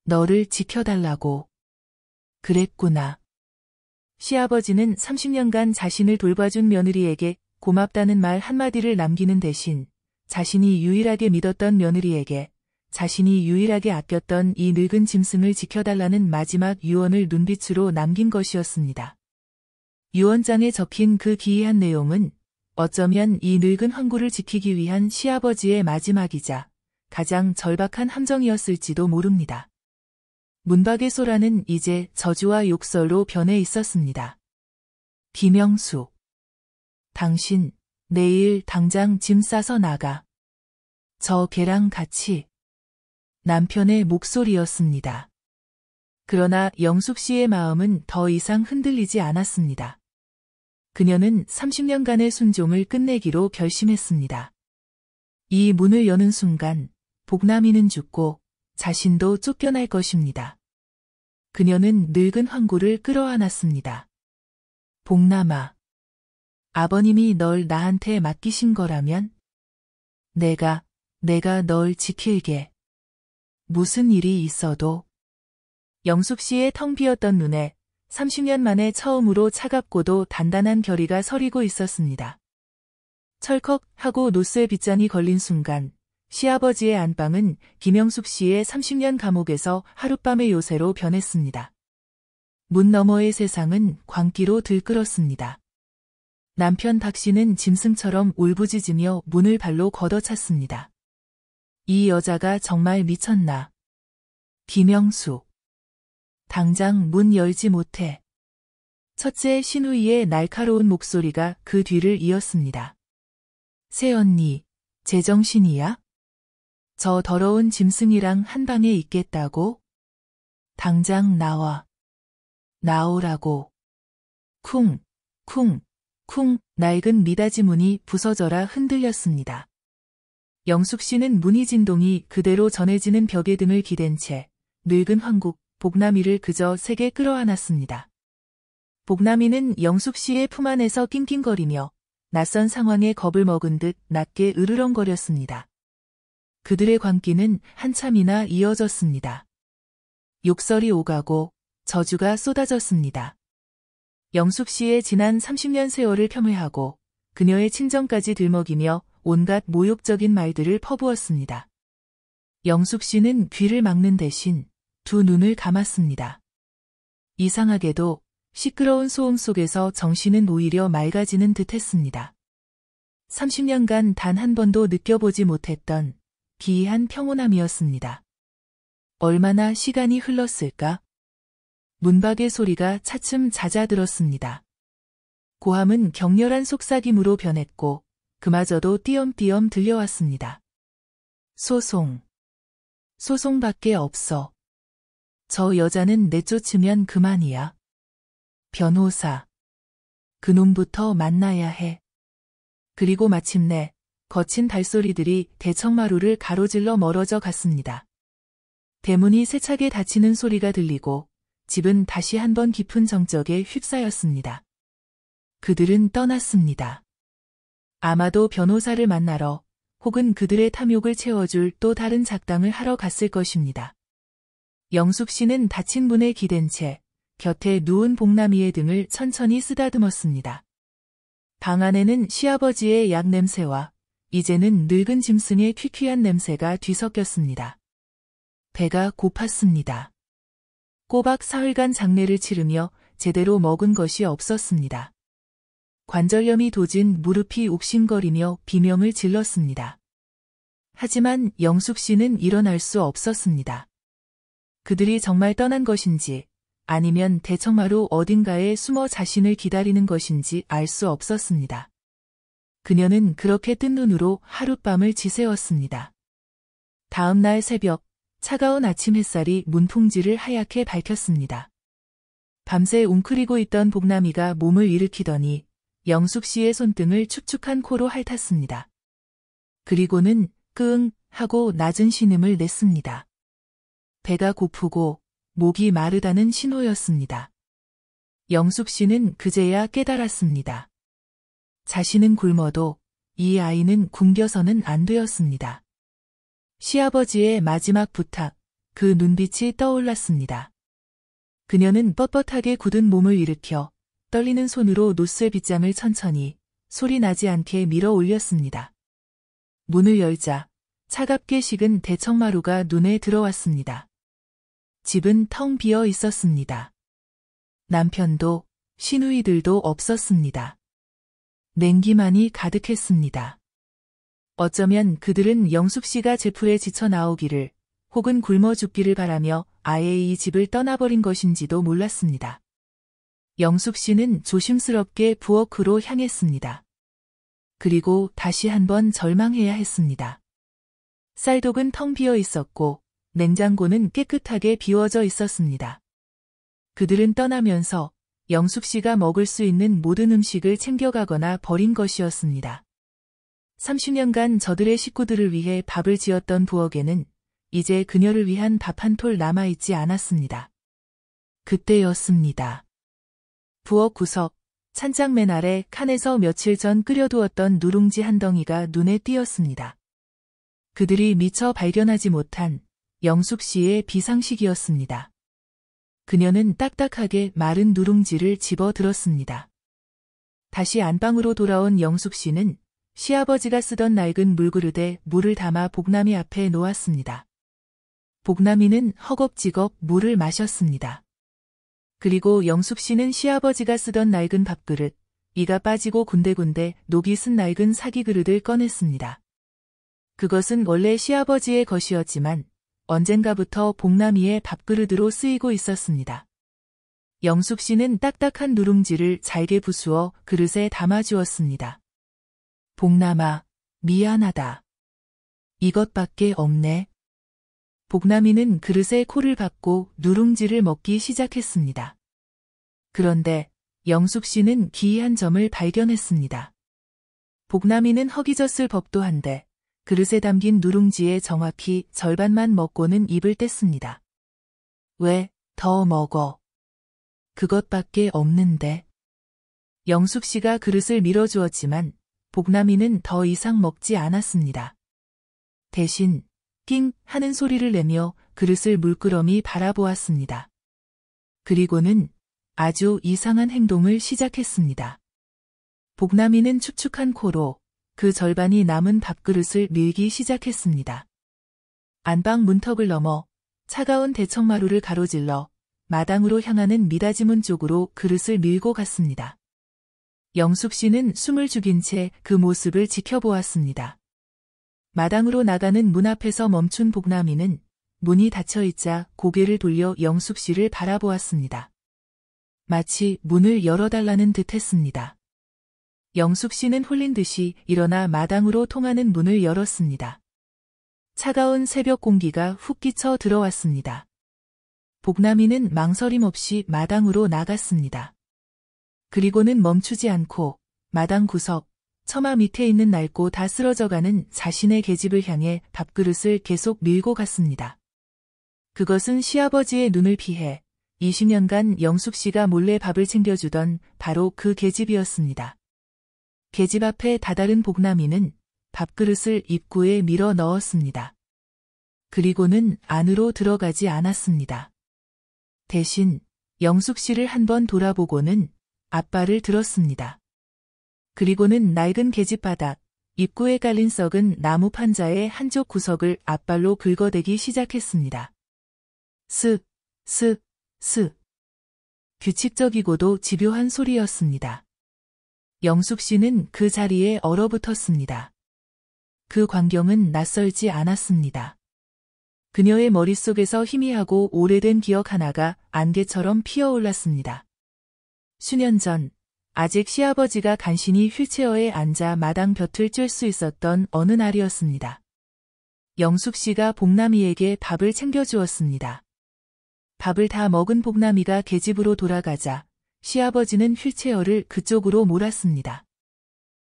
Speaker 1: 너를 지켜달라고. 그랬구나. 시아버지는 30년간 자신을 돌봐준 며느리에게 고맙다는 말 한마디를 남기는 대신 자신이 유일하게 믿었던 며느리에게 자신이 유일하게 아꼈던 이 늙은 짐승을 지켜달라는 마지막 유언을 눈빛으로 남긴 것이었습니다. 유언장에 적힌 그 기이한 내용은 어쩌면 이 늙은 황구를 지키기 위한 시아버지의 마지막이자 가장 절박한 함정이었을지도 모릅니다. 문밖의 소라는 이제 저주와 욕설로 변해 있었습니다. 김영수. 당신, 내일 당장 짐 싸서 나가. 저 개랑 같이. 남편의 목소리였습니다. 그러나 영숙 씨의 마음은 더 이상 흔들리지 않았습니다. 그녀는 30년간의 순종을 끝내기로 결심했습니다. 이 문을 여는 순간 복남이는 죽고 자신도 쫓겨날 것입니다. 그녀는 늙은 황구를 끌어안았습니다. 복남아, 아버님이 널 나한테 맡기신 거라면 내가 널 지킬게. 무슨 일이 있어도. 영숙 씨의 텅 비었던 눈에 30년 만에 처음으로 차갑고도 단단한 결의가 서리고 있었습니다. 철컥 하고 노쇠 빗잔이 걸린 순간 시아버지의 안방은 김영숙 씨의 30년 감옥에서 하룻밤의 요새로 변했습니다. 문 너머의 세상은 광기로 들끓었습니다. 남편 박 씨는 짐승처럼 울부짖으며 문을 발로 걷어찼습니다. 이 여자가 정말 미쳤나. 김영수. 당장 문 열지 못해. 첫째 신우이의 날카로운 목소리가 그 뒤를 이었습니다. 새언니, 제정신이야? 저 더러운 짐승이랑 한 방에 있겠다고? 당장 나와. 나오라고. 쿵, 쿵, 쿵, 낡은 미닫이 문이 부서져라 흔들렸습니다. 영숙 씨는 문이 진동이 그대로 전해지는 벽에 등을 기댄 채 늙은 황국, 복남이를 그저 세게 끌어안았습니다. 복남이는 영숙 씨의 품 안에서 낑낑거리며 낯선 상황에 겁을 먹은 듯 낮게 으르렁거렸습니다. 그들의 광기는 한참이나 이어졌습니다. 욕설이 오가고 저주가 쏟아졌습니다. 영숙 씨의 지난 30년 세월을 폄훼하고 그녀의 친정까지 들먹이며 온갖 모욕적인 말들을 퍼부었습니다. 영숙 씨는 귀를 막는 대신 두 눈을 감았습니다. 이상하게도 시끄러운 소음 속에서 정신은 오히려 맑아지는 듯했습니다. 30년간 단 한 번도 느껴보지 못했던 기이한 평온함이었습니다. 얼마나 시간이 흘렀을까? 문박의 소리가 차츰 잦아들었습니다. 고함은 격렬한 속삭임으로 변했고 그마저도 띄엄띄엄 들려왔습니다. 소송. 소송밖에 없어. 저 여자는 내쫓으면 그만이야. 변호사. 그놈부터 만나야 해. 그리고 마침내 거친 발소리들이 대청마루를 가로질러 멀어져 갔습니다. 대문이 세차게 닫히는 소리가 들리고 집은 다시 한번 깊은 정적에 휩싸였습니다. 그들은 떠났습니다. 아마도 변호사를 만나러 혹은 그들의 탐욕을 채워줄 또 다른 작당을 하러 갔을 것입니다. 영숙 씨는 닫힌 문에 기댄 채 곁에 누운 복남이의 등을 천천히 쓰다듬었습니다. 방 안에는 시아버지의 약 냄새와 이제는 늙은 짐승의 퀴퀴한 냄새가 뒤섞였습니다. 배가 고팠습니다. 꼬박 사흘간 장례를 치르며 제대로 먹은 것이 없었습니다. 관절염이 도진 무릎이 옥신거리며 비명을 질렀습니다. 하지만 영숙 씨는 일어날 수 없었습니다. 그들이 정말 떠난 것인지 아니면 대청마루 어딘가에 숨어 자신을 기다리는 것인지 알 수 없었습니다. 그녀는 그렇게 뜬 눈으로 하룻밤을 지새웠습니다. 다음 날 새벽, 차가운 아침 햇살이 문풍지를 하얗게 밝혔습니다. 밤새 웅크리고 있던 복남이가 몸을 일으키더니 영숙 씨의 손등을 축축한 코로 핥았습니다. 그리고는 끙 하고 낮은 신음을 냈습니다. 배가 고프고 목이 마르다는 신호였습니다. 영숙 씨는 그제야 깨달았습니다. 자신은 굶어도 이 아이는 굶겨서는 안 되었습니다. 시아버지의 마지막 부탁, 그 눈빛이 떠올랐습니다. 그녀는 뻣뻣하게 굳은 몸을 일으켜 떨리는 손으로 노쇠 빗장을 천천히 소리 나지 않게 밀어 올렸습니다. 문을 열자 차갑게 식은 대청마루가 눈에 들어왔습니다. 집은 텅 비어 있었습니다. 남편도 시누이들도 없었습니다. 냉기만이 가득했습니다. 어쩌면 그들은 영숙 씨가 제풀에 지쳐 나오기를 혹은 굶어 죽기를 바라며 아예 이 집을 떠나버린 것인지도 몰랐습니다. 영숙 씨는 조심스럽게 부엌으로 향했습니다. 그리고 다시 한번 절망해야 했습니다. 쌀독은 텅 비어 있었고 냉장고는 깨끗하게 비워져 있었습니다. 그들은 떠나면서 영숙 씨가 먹을 수 있는 모든 음식을 챙겨가거나 버린 것이었습니다. 30년간 저들의 식구들을 위해 밥을 지었던 부엌에는 이제 그녀를 위한 밥 한 톨 남아있지 않았습니다. 그때였습니다. 부엌 구석, 찬장맨 아래 칸에서 며칠 전 끓여두었던 누룽지 한 덩이가 눈에 띄었습니다. 그들이 미처 발견하지 못한 영숙 씨의 비상식이었습니다. 그녀는 딱딱하게 마른 누룽지를 집어 들었습니다. 다시 안방으로 돌아온 영숙 씨는 시아버지가 쓰던 낡은 물그릇에 물을 담아 복남이 앞에 놓았습니다. 복남이는 허겁지겁 물을 마셨습니다. 그리고 영숙 씨는 시아버지가 쓰던 낡은 밥그릇, 이가 빠지고 군데군데 녹이 쓴 낡은 사기 그릇을 꺼냈습니다. 그것은 원래 시아버지의 것이었지만 언젠가부터 복남이의 밥그릇으로 쓰이고 있었습니다. 영숙 씨는 딱딱한 누룽지를 잘게 부수어 그릇에 담아주었습니다. 복남아, 미안하다. 이것밖에 없네. 복남이는 그릇에 코를 박고 누룽지를 먹기 시작했습니다. 그런데 영숙 씨는 기이한 점을 발견했습니다. 복남이는 허기졌을 법도 한데 그릇에 담긴 누룽지의 정확히 절반만 먹고는 입을 뗐습니다. 왜, 더 먹어. 그것밖에 없는데. 영숙 씨가 그릇을 밀어주었지만 복남이는 더 이상 먹지 않았습니다. 대신 낑 하는 소리를 내며 그릇을 물끄러미 바라보았습니다. 그리고는 아주 이상한 행동을 시작했습니다. 복남이는 축축한 코로 그 절반이 남은 밥그릇을 밀기 시작했습니다. 안방 문턱을 넘어 차가운 대청마루를 가로질러 마당으로 향하는 미닫이문 쪽으로 그릇을 밀고 갔습니다. 영숙 씨는 숨을 죽인 채 그 모습을 지켜보았습니다. 마당으로 나가는 문 앞에서 멈춘 복남이는 문이 닫혀있자 고개를 돌려 영숙 씨를 바라보았습니다. 마치 문을 열어달라는 듯 했습니다. 영숙 씨는 홀린 듯이 일어나 마당으로 통하는 문을 열었습니다. 차가운 새벽 공기가 훅 끼쳐 들어왔습니다. 복남이는 망설임 없이 마당으로 나갔습니다. 그리고는 멈추지 않고 마당 구석, 처마 밑에 있는 낡고 다 쓰러져가는 자신의 계집을 향해 밥그릇을 계속 밀고 갔습니다. 그것은 시아버지의 눈을 피해 20년간 영숙 씨가 몰래 밥을 챙겨주던 바로 그 계집이었습니다. 계집 앞에 다다른 복남이는 밥그릇을 입구에 밀어 넣었습니다. 그리고는 안으로 들어가지 않았습니다. 대신 영숙 씨를 한번 돌아보고는 앞발을 들었습니다. 그리고는 낡은 계집 바닥, 입구에 깔린 썩은 나무 판자의 한쪽 구석을 앞발로 긁어대기 시작했습니다. 슥, 슥, 슥. 규칙적이고도 집요한 소리였습니다. 영숙 씨는 그 자리에 얼어붙었습니다. 그 광경은 낯설지 않았습니다. 그녀의 머릿속에서 희미하고 오래된 기억 하나가 안개처럼 피어올랐습니다. 수년 전, 아직 시아버지가 간신히 휠체어에 앉아 마당 볕을 쬐 수 있었던 어느 날이었습니다. 영숙 씨가 복남이에게 밥을 챙겨주었습니다. 밥을 다 먹은 복남이가 계집으로 돌아가자 시아버지는 휠체어를 그쪽으로 몰았습니다.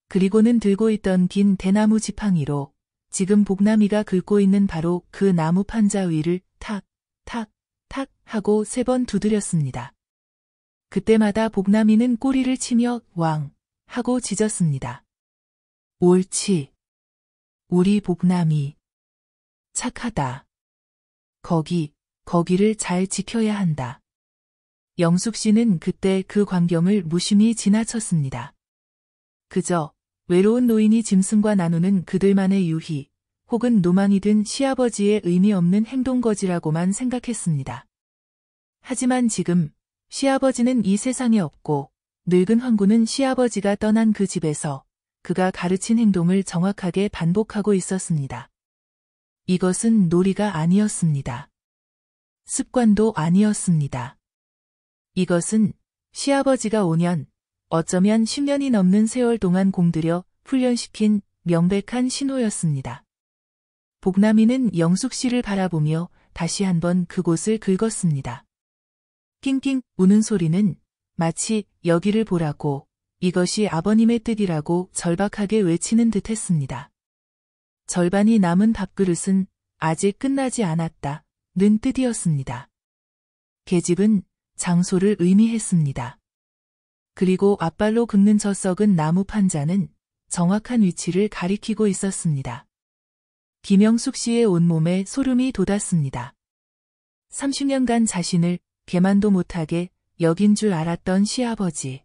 Speaker 1: 그리고는 들고 있던 긴 대나무 지팡이로 지금 복남이가 긁고 있는 바로 그 나무 판자 위를 탁, 탁, 탁 하고 3번 두드렸습니다. 그때마다 복남이는 꼬리를 치며 왕 하고 짖었습니다. 옳지. 우리 복남이. 착하다. 거기를 잘 지켜야 한다. 영숙 씨는 그때 그 광경을 무심히 지나쳤습니다. 그저 외로운 노인이 짐승과 나누는 그들만의 유희, 혹은 노망이 든 시아버지의 의미 없는 행동거지라고만 생각했습니다. 하지만 지금 시아버지는 이 세상에 없고 늙은 황구는 시아버지가 떠난 그 집에서 그가 가르친 행동을 정확하게 반복하고 있었습니다. 이것은 놀이가 아니었습니다. 습관도 아니었습니다. 이것은 시아버지가 5년, 어쩌면 10년이 넘는 세월 동안 공들여 훈련시킨 명백한 신호였습니다. 복남이는 영숙 씨를 바라보며 다시 한번 그곳을 긁었습니다. 낑낑 우는 소리는 마치 여기를 보라고, 이것이 아버님의 뜻이라고 절박하게 외치는 듯 했습니다. 절반이 남은 밥그릇은 아직 끝나지 않았다는 뜻이었습니다. 계집은 장소를 의미했습니다. 그리고 앞발로 긁는 저 썩은 나무 판자는 정확한 위치를 가리키고 있었습니다. 김영숙 씨의 온몸에 소름이 돋았습니다. 30년간 자신을 개만도 못하게 여긴 줄 알았던 시아버지.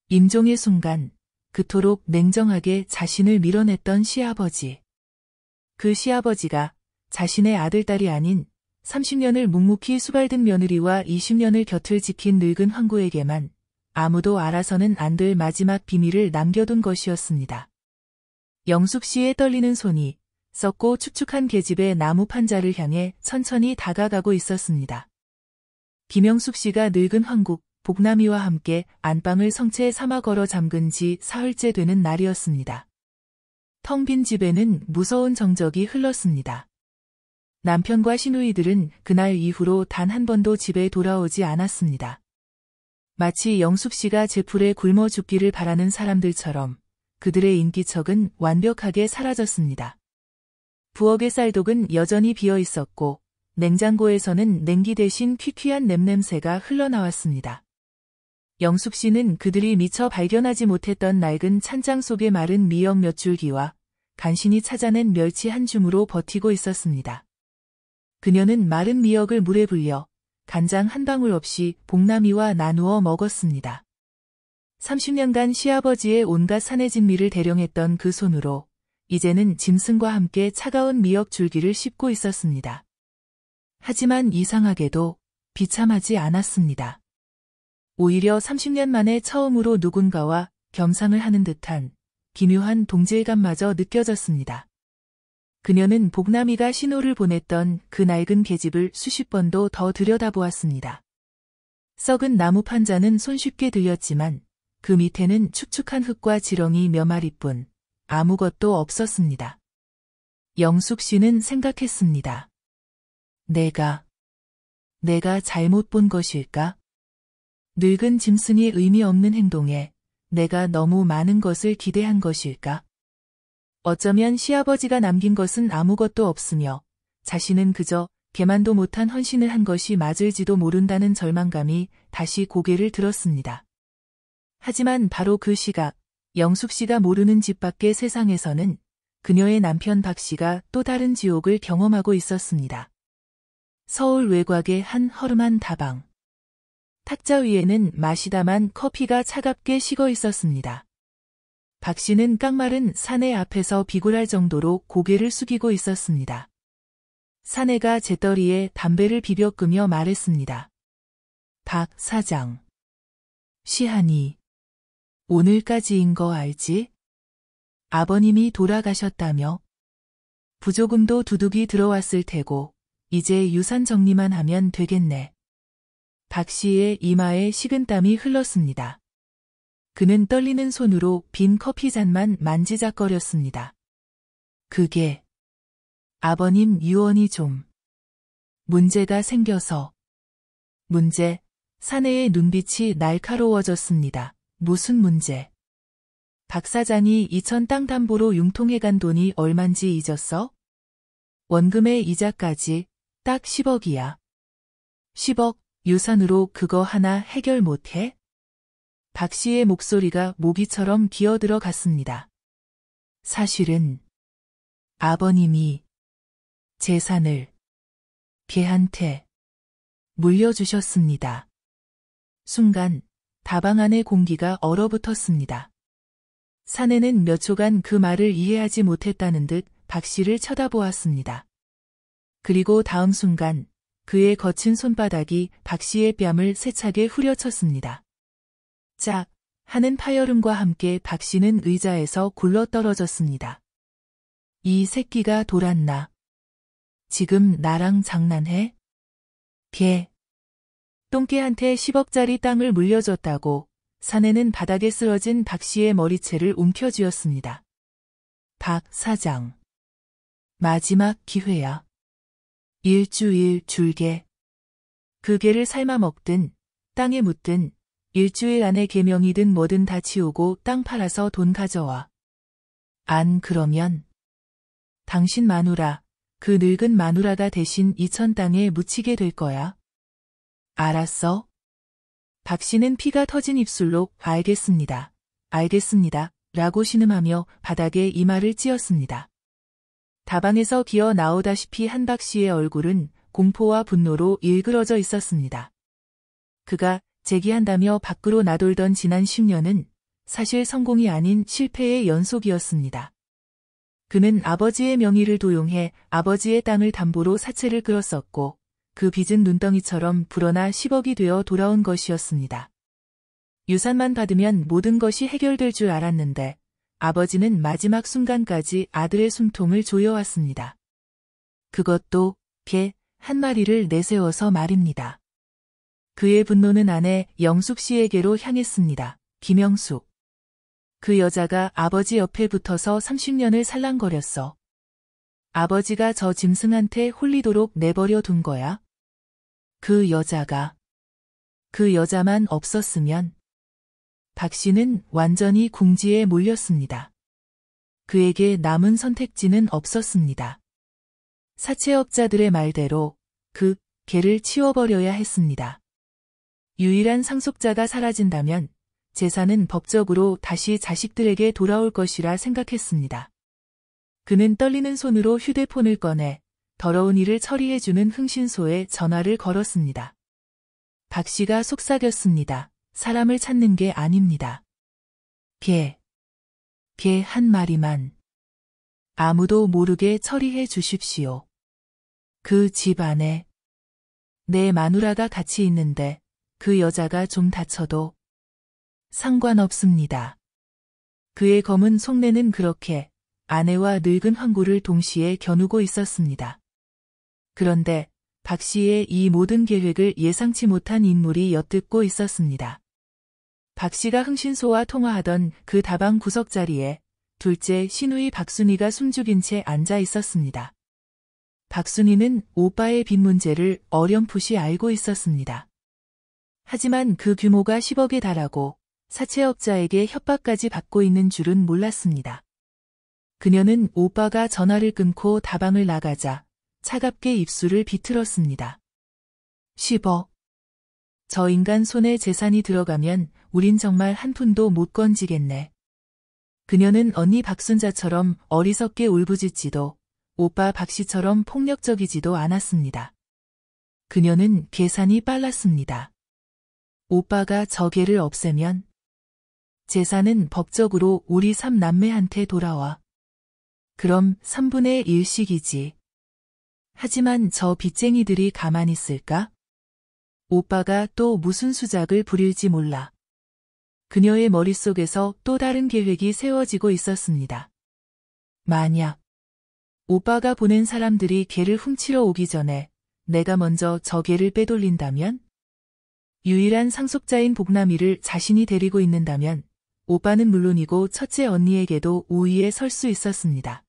Speaker 1: 임종의 순간 그토록 냉정하게 자신을 밀어냈던 시아버지. 그 시아버지가 자신의 아들딸이 아닌 30년을 묵묵히 수발든 며느리와 20년을 곁을 지킨 늙은 황구에게만 아무도 알아서는 안 될 마지막 비밀을 남겨둔 것이었습니다. 영숙 씨의 떨리는 손이 썩고 축축한 계집의 나무 판자를 향해 천천히 다가가고 있었습니다. 김영숙 씨가 늙은 황국, 복남이와 함께 안방을 성채 삼아 걸어 잠근 지 사흘째 되는 날이었습니다. 텅 빈 집에는 무서운 정적이 흘렀습니다. 남편과 시누이들은 그날 이후로 단 한 번도 집에 돌아오지 않았습니다. 마치 영숙 씨가 제풀에 굶어 죽기를 바라는 사람들처럼 그들의 인기척은 완벽하게 사라졌습니다. 부엌의 쌀독은 여전히 비어 있었고 냉장고에서는 냉기 대신 퀴퀴한 냄새가 흘러나왔습니다. 영숙 씨는 그들이 미처 발견하지 못했던 낡은 찬장 속의 마른 미역 몇 줄기와 간신히 찾아낸 멸치 한 줌으로 버티고 있었습니다. 그녀는 마른 미역을 물에 불려 간장 한 방울 없이 복남이와 나누어 먹었습니다. 30년간 시아버지의 온갖 사내 진미를 대령했던 그 손으로 이제는 짐승과 함께 차가운 미역 줄기를 씹고 있었습니다. 하지만 이상하게도 비참하지 않았습니다. 오히려 30년 만에 처음으로 누군가와 겸상을 하는 듯한 기묘한 동질감마저 느껴졌습니다. 그녀는 복남이가 신호를 보냈던 그 낡은 계집을 수십 번도 더 들여다보았습니다. 썩은 나무 판자는 손쉽게 들렸지만 그 밑에는 축축한 흙과 지렁이 몇 마리뿐 아무것도 없었습니다. 영숙 씨는 생각했습니다. 내가 잘못 본 것일까? 늙은 짐승의 의미 없는 행동에 내가 너무 많은 것을 기대한 것일까? 어쩌면 시아버지가 남긴 것은 아무것도 없으며 자신은 그저 개만도 못한 헌신을 한 것이 맞을지도 모른다는 절망감이 다시 고개를 들었습니다. 하지만 바로 그 시각, 영숙 씨가 모르는 집 밖의 세상에서는 그녀의 남편 박 씨가 또 다른 지옥을 경험하고 있었습니다. 서울 외곽의 한 허름한 다방. 탁자 위에는 마시다만 커피가 차갑게 식어 있었습니다. 박 씨는 깡마른 사내 앞에서 비굴할 정도로 고개를 숙이고 있었습니다. 사내가 재떨이에 담배를 비벼 끄며 말했습니다. 박 사장. 시한이 오늘까지인 거 알지? 아버님이 돌아가셨다며? 부조금도 두둑이 들어왔을 테고 이제 유산 정리만 하면 되겠네. 박 씨의 이마에 식은땀이 흘렀습니다. 그는 떨리는 손으로 빈 커피잔만 만지작거렸습니다. 그게 아버님 유언이 좀 문제가 생겨서. 문제. 사내의 눈빛이 날카로워졌습니다. 무슨 문제? 박 사장이 이천 땅 담보로 융통해간 돈이 얼만지 잊었어? 원금의 이자까지 딱 10억이야. 10억, 유산으로 그거 하나 해결 못해? 박 씨의 목소리가 모기처럼 기어들어 갔습니다. 사실은 아버님이 재산을 걔한테 물려주셨습니다. 순간 다방 안의 공기가 얼어붙었습니다. 사내는 몇 초간 그 말을 이해하지 못했다는 듯 박 씨를 쳐다보았습니다. 그리고 다음 순간 그의 거친 손바닥이 박 씨의 뺨을 세차게 후려쳤습니다. 짝 하는 파열음과 함께 박 씨는 의자에서 굴러떨어졌습니다. 이 새끼가 돌았나? 지금 나랑 장난해? 걔. 똥개한테 10억짜리 땅을 물려줬다고 사내는 바닥에 쓰러진 박 씨의 머리채를 움켜쥐었습니다. 박 사장. 마지막 기회야. 일주일 줄게. 그 개를 삶아 먹든 땅에 묻든 일주일 안에 개명이든 뭐든 다 치우고 땅 팔아서 돈 가져와. 안 그러면 당신 마누라, 그 늙은 마누라가 대신 이천 땅에 묻히게 될 거야. 알았어? 박 씨는 피가 터진 입술로 알겠습니다. 알겠습니다. 라고 신음하며 바닥에 이마를 찧었습니다. 다방에서 기어 나오다시피 한 박 씨의 얼굴은 공포와 분노로 일그러져 있었습니다. 그가 재기한다며 밖으로 나돌던 지난 10년은 사실 성공이 아닌 실패의 연속이었습니다. 그는 아버지의 명의를 도용해 아버지의 땅을 담보로 사채를 끌었었고 그 빚은 눈덩이처럼 불어나 10억이 되어 돌아온 것이었습니다. 유산만 받으면 모든 것이 해결될 줄 알았는데 아버지는 마지막 순간까지 아들의 숨통을 조여왔습니다. 그것도 개 한 마리를 내세워서 말입니다. 그의 분노는 아내 영숙 씨에게로 향했습니다. 김영숙. 그 여자가 아버지 옆에 붙어서 30년을 살랑거렸어. 아버지가 저 짐승한테 홀리도록 내버려 둔 거야? 그 여자만 없었으면 박 씨는 완전히 궁지에 몰렸습니다. 그에게 남은 선택지는 없었습니다. 사채업자들의 말대로 그 개를 치워버려야 했습니다. 유일한 상속자가 사라진다면 재산은 법적으로 다시 자식들에게 돌아올 것이라 생각했습니다. 그는 떨리는 손으로 휴대폰을 꺼내 더러운 일을 처리해주는 흥신소에 전화를 걸었습니다. 박 씨가 속삭였습니다. 사람을 찾는 게 아닙니다. 개 한 마리만 아무도 모르게 처리해 주십시오. 그 집 안에 내 마누라가 같이 있는데 그 여자가 좀 다쳐도 상관없습니다. 그의 검은 속내는 그렇게 아내와 늙은 황구를 동시에 겨누고 있었습니다. 그런데 박 씨의 이 모든 계획을 예상치 못한 인물이 엿듣고 있었습니다. 박 씨가 흥신소와 통화하던 그 다방 구석 자리에 둘째 시누이 박순이가 숨죽인 채 앉아 있었습니다. 박순이는 오빠의 빚 문제를 어렴풋이 알고 있었습니다. 하지만 그 규모가 10억에 달하고 사채업자에게 협박까지 받고 있는 줄은 몰랐습니다. 그녀는 오빠가 전화를 끊고 다방을 나가자 차갑게 입술을 비틀었습니다. 10억. 저 인간 손에 재산이 들어가면 우린 정말 한 푼도 못 건지겠네. 그녀는 언니 박순자처럼 어리석게 울부짖지도 오빠 박씨처럼 폭력적이지도 않았습니다. 그녀는 계산이 빨랐습니다. 오빠가 저 개를 없애면 재산은 법적으로 우리 3남매한테 돌아와. 그럼 3분의 1씩이지. 하지만 저 빚쟁이들이 가만히 있을까? 오빠가 또 무슨 수작을 부릴지 몰라. 그녀의 머릿속에서 또 다른 계획이 세워지고 있었습니다. 만약 오빠가 보낸 사람들이 개를 훔치러 오기 전에 내가 먼저 저 개를 빼돌린다면? 유일한 상속자인 복남이를 자신이 데리고 있는다면 오빠는 물론이고 첫째 언니에게도 우위에 설 수 있었습니다.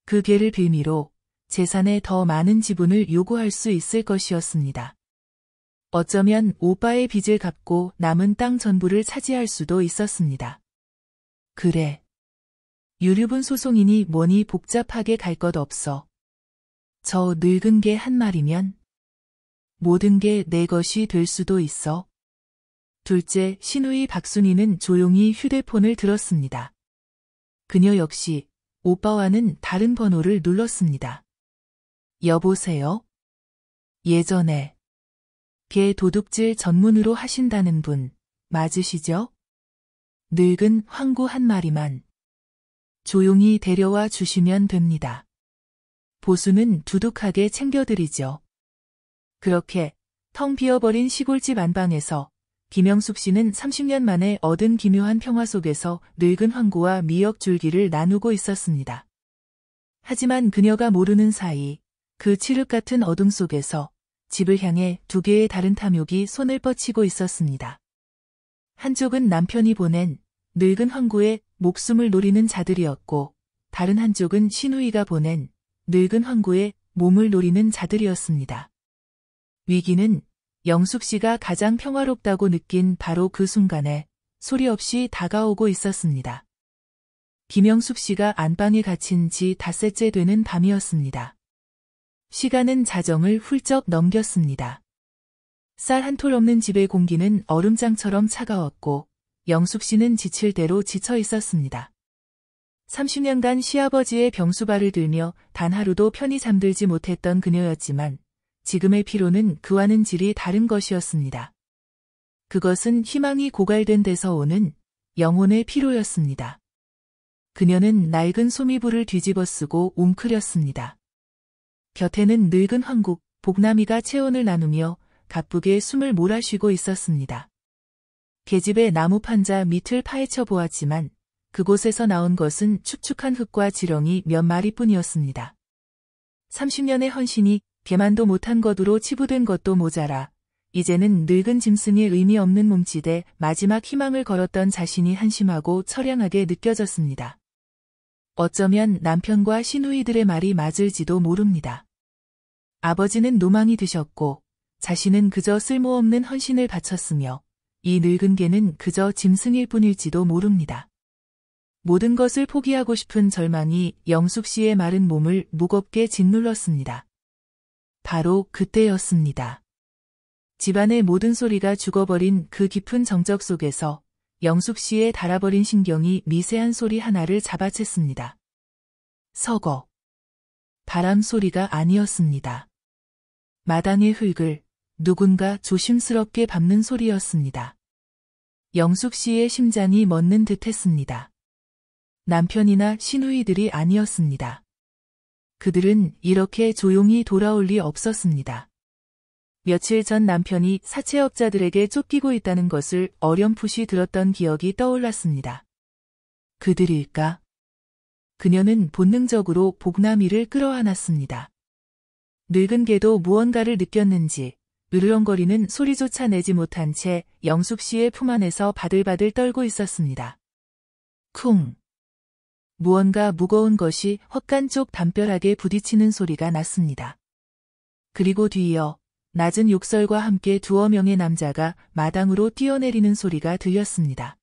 Speaker 1: 그 개를 빌미로 재산의 더 많은 지분을 요구할 수 있을 것이었습니다. 어쩌면 오빠의 빚을 갚고 남은 땅 전부를 차지할 수도 있었습니다. 그래. 유류분 소송이니 뭐니 복잡하게 갈 것 없어. 저 늙은 개 한 마리면 모든 게 내 것이 될 수도 있어. 둘째 시누이 박순이는 조용히 휴대폰을 들었습니다. 그녀 역시 오빠와는 다른 번호를 눌렀습니다. 여보세요? 예전에 개 도둑질 전문으로 하신다는 분 맞으시죠? 늙은 황구 한 마리만 조용히 데려와 주시면 됩니다. 보수는 두둑하게 챙겨드리죠. 그렇게 텅 비어버린 시골집 안방에서 김영숙 씨는 30년 만에 얻은 기묘한 평화 속에서 늙은 황구와 미역 줄기를 나누고 있었습니다. 하지만 그녀가 모르는 사이 그 칠흑 같은 어둠 속에서 집을 향해 두 개의 다른 탐욕이 손을 뻗치고 있었습니다. 한쪽은 남편이 보낸 늙은 황구의 목숨을 노리는 자들이었고 다른 한쪽은 시누이가 보낸 늙은 황구의 몸을 노리는 자들이었습니다. 위기는 영숙 씨가 가장 평화롭다고 느낀 바로 그 순간에 소리 없이 다가오고 있었습니다. 김영숙 씨가 안방에 갇힌 지 닷새째 되는 밤이었습니다. 시간은 자정을 훌쩍 넘겼습니다. 쌀 한 톨 없는 집의 공기는 얼음장처럼 차가웠고 영숙 씨는 지칠 대로 지쳐 있었습니다. 30년간 시아버지의 병수발을 들며 단 하루도 편히 잠들지 못했던 그녀였지만 지금의 피로는 그와는 질이 다른 것이었습니다. 그것은 희망이 고갈된 데서 오는 영혼의 피로였습니다. 그녀는 낡은 소미불을 뒤집어 쓰고 웅크렸습니다. 곁에는 늙은 황국, 복남이가 체온을 나누며 가쁘게 숨을 몰아쉬고 있었습니다. 계집의 나무 판자 밑을 파헤쳐 보았지만 그곳에서 나온 것은 축축한 흙과 지렁이 몇 마리뿐이었습니다. 30년의 헌신이 개만도 못한 것으로 치부된 것도 모자라 이제는 늙은 짐승의 의미 없는 몸짓에 마지막 희망을 걸었던 자신이 한심하고 처량하게 느껴졌습니다. 어쩌면 남편과 시누이들의 말이 맞을지도 모릅니다. 아버지는 노망이 드셨고 자신은 그저 쓸모없는 헌신을 바쳤으며 이 늙은 개는 그저 짐승일 뿐일지도 모릅니다. 모든 것을 포기하고 싶은 절망이 영숙 씨의 마른 몸을 무겁게 짓눌렀습니다. 바로 그때였습니다. 집안의 모든 소리가 죽어버린 그 깊은 정적 속에서 영숙 씨의 닳아버린 신경이 미세한 소리 하나를 잡아챘습니다. 서거. 바람 소리가 아니었습니다. 마당의 흙을 누군가 조심스럽게 밟는 소리였습니다. 영숙 씨의 심장이 멎는 듯했습니다. 남편이나 시누이들이 아니었습니다. 그들은 이렇게 조용히 돌아올 리 없었습니다. 며칠 전 남편이 사채업자들에게 쫓기고 있다는 것을 어렴풋이 들었던 기억이 떠올랐습니다. 그들일까? 그녀는 본능적으로 복남이를 끌어안았습니다. 늙은 개도 무언가를 느꼈는지 으르렁거리는 소리조차 내지 못한 채 영숙 씨의 품 안에서 바들바들 떨고 있었습니다. 쿵! 무언가 무거운 것이 헛간 쪽 담벼락에 부딪히는 소리가 났습니다. 그리고 뒤이어 낮은 욕설과 함께 두어 명의 남자가 마당으로 뛰어내리는 소리가 들렸습니다.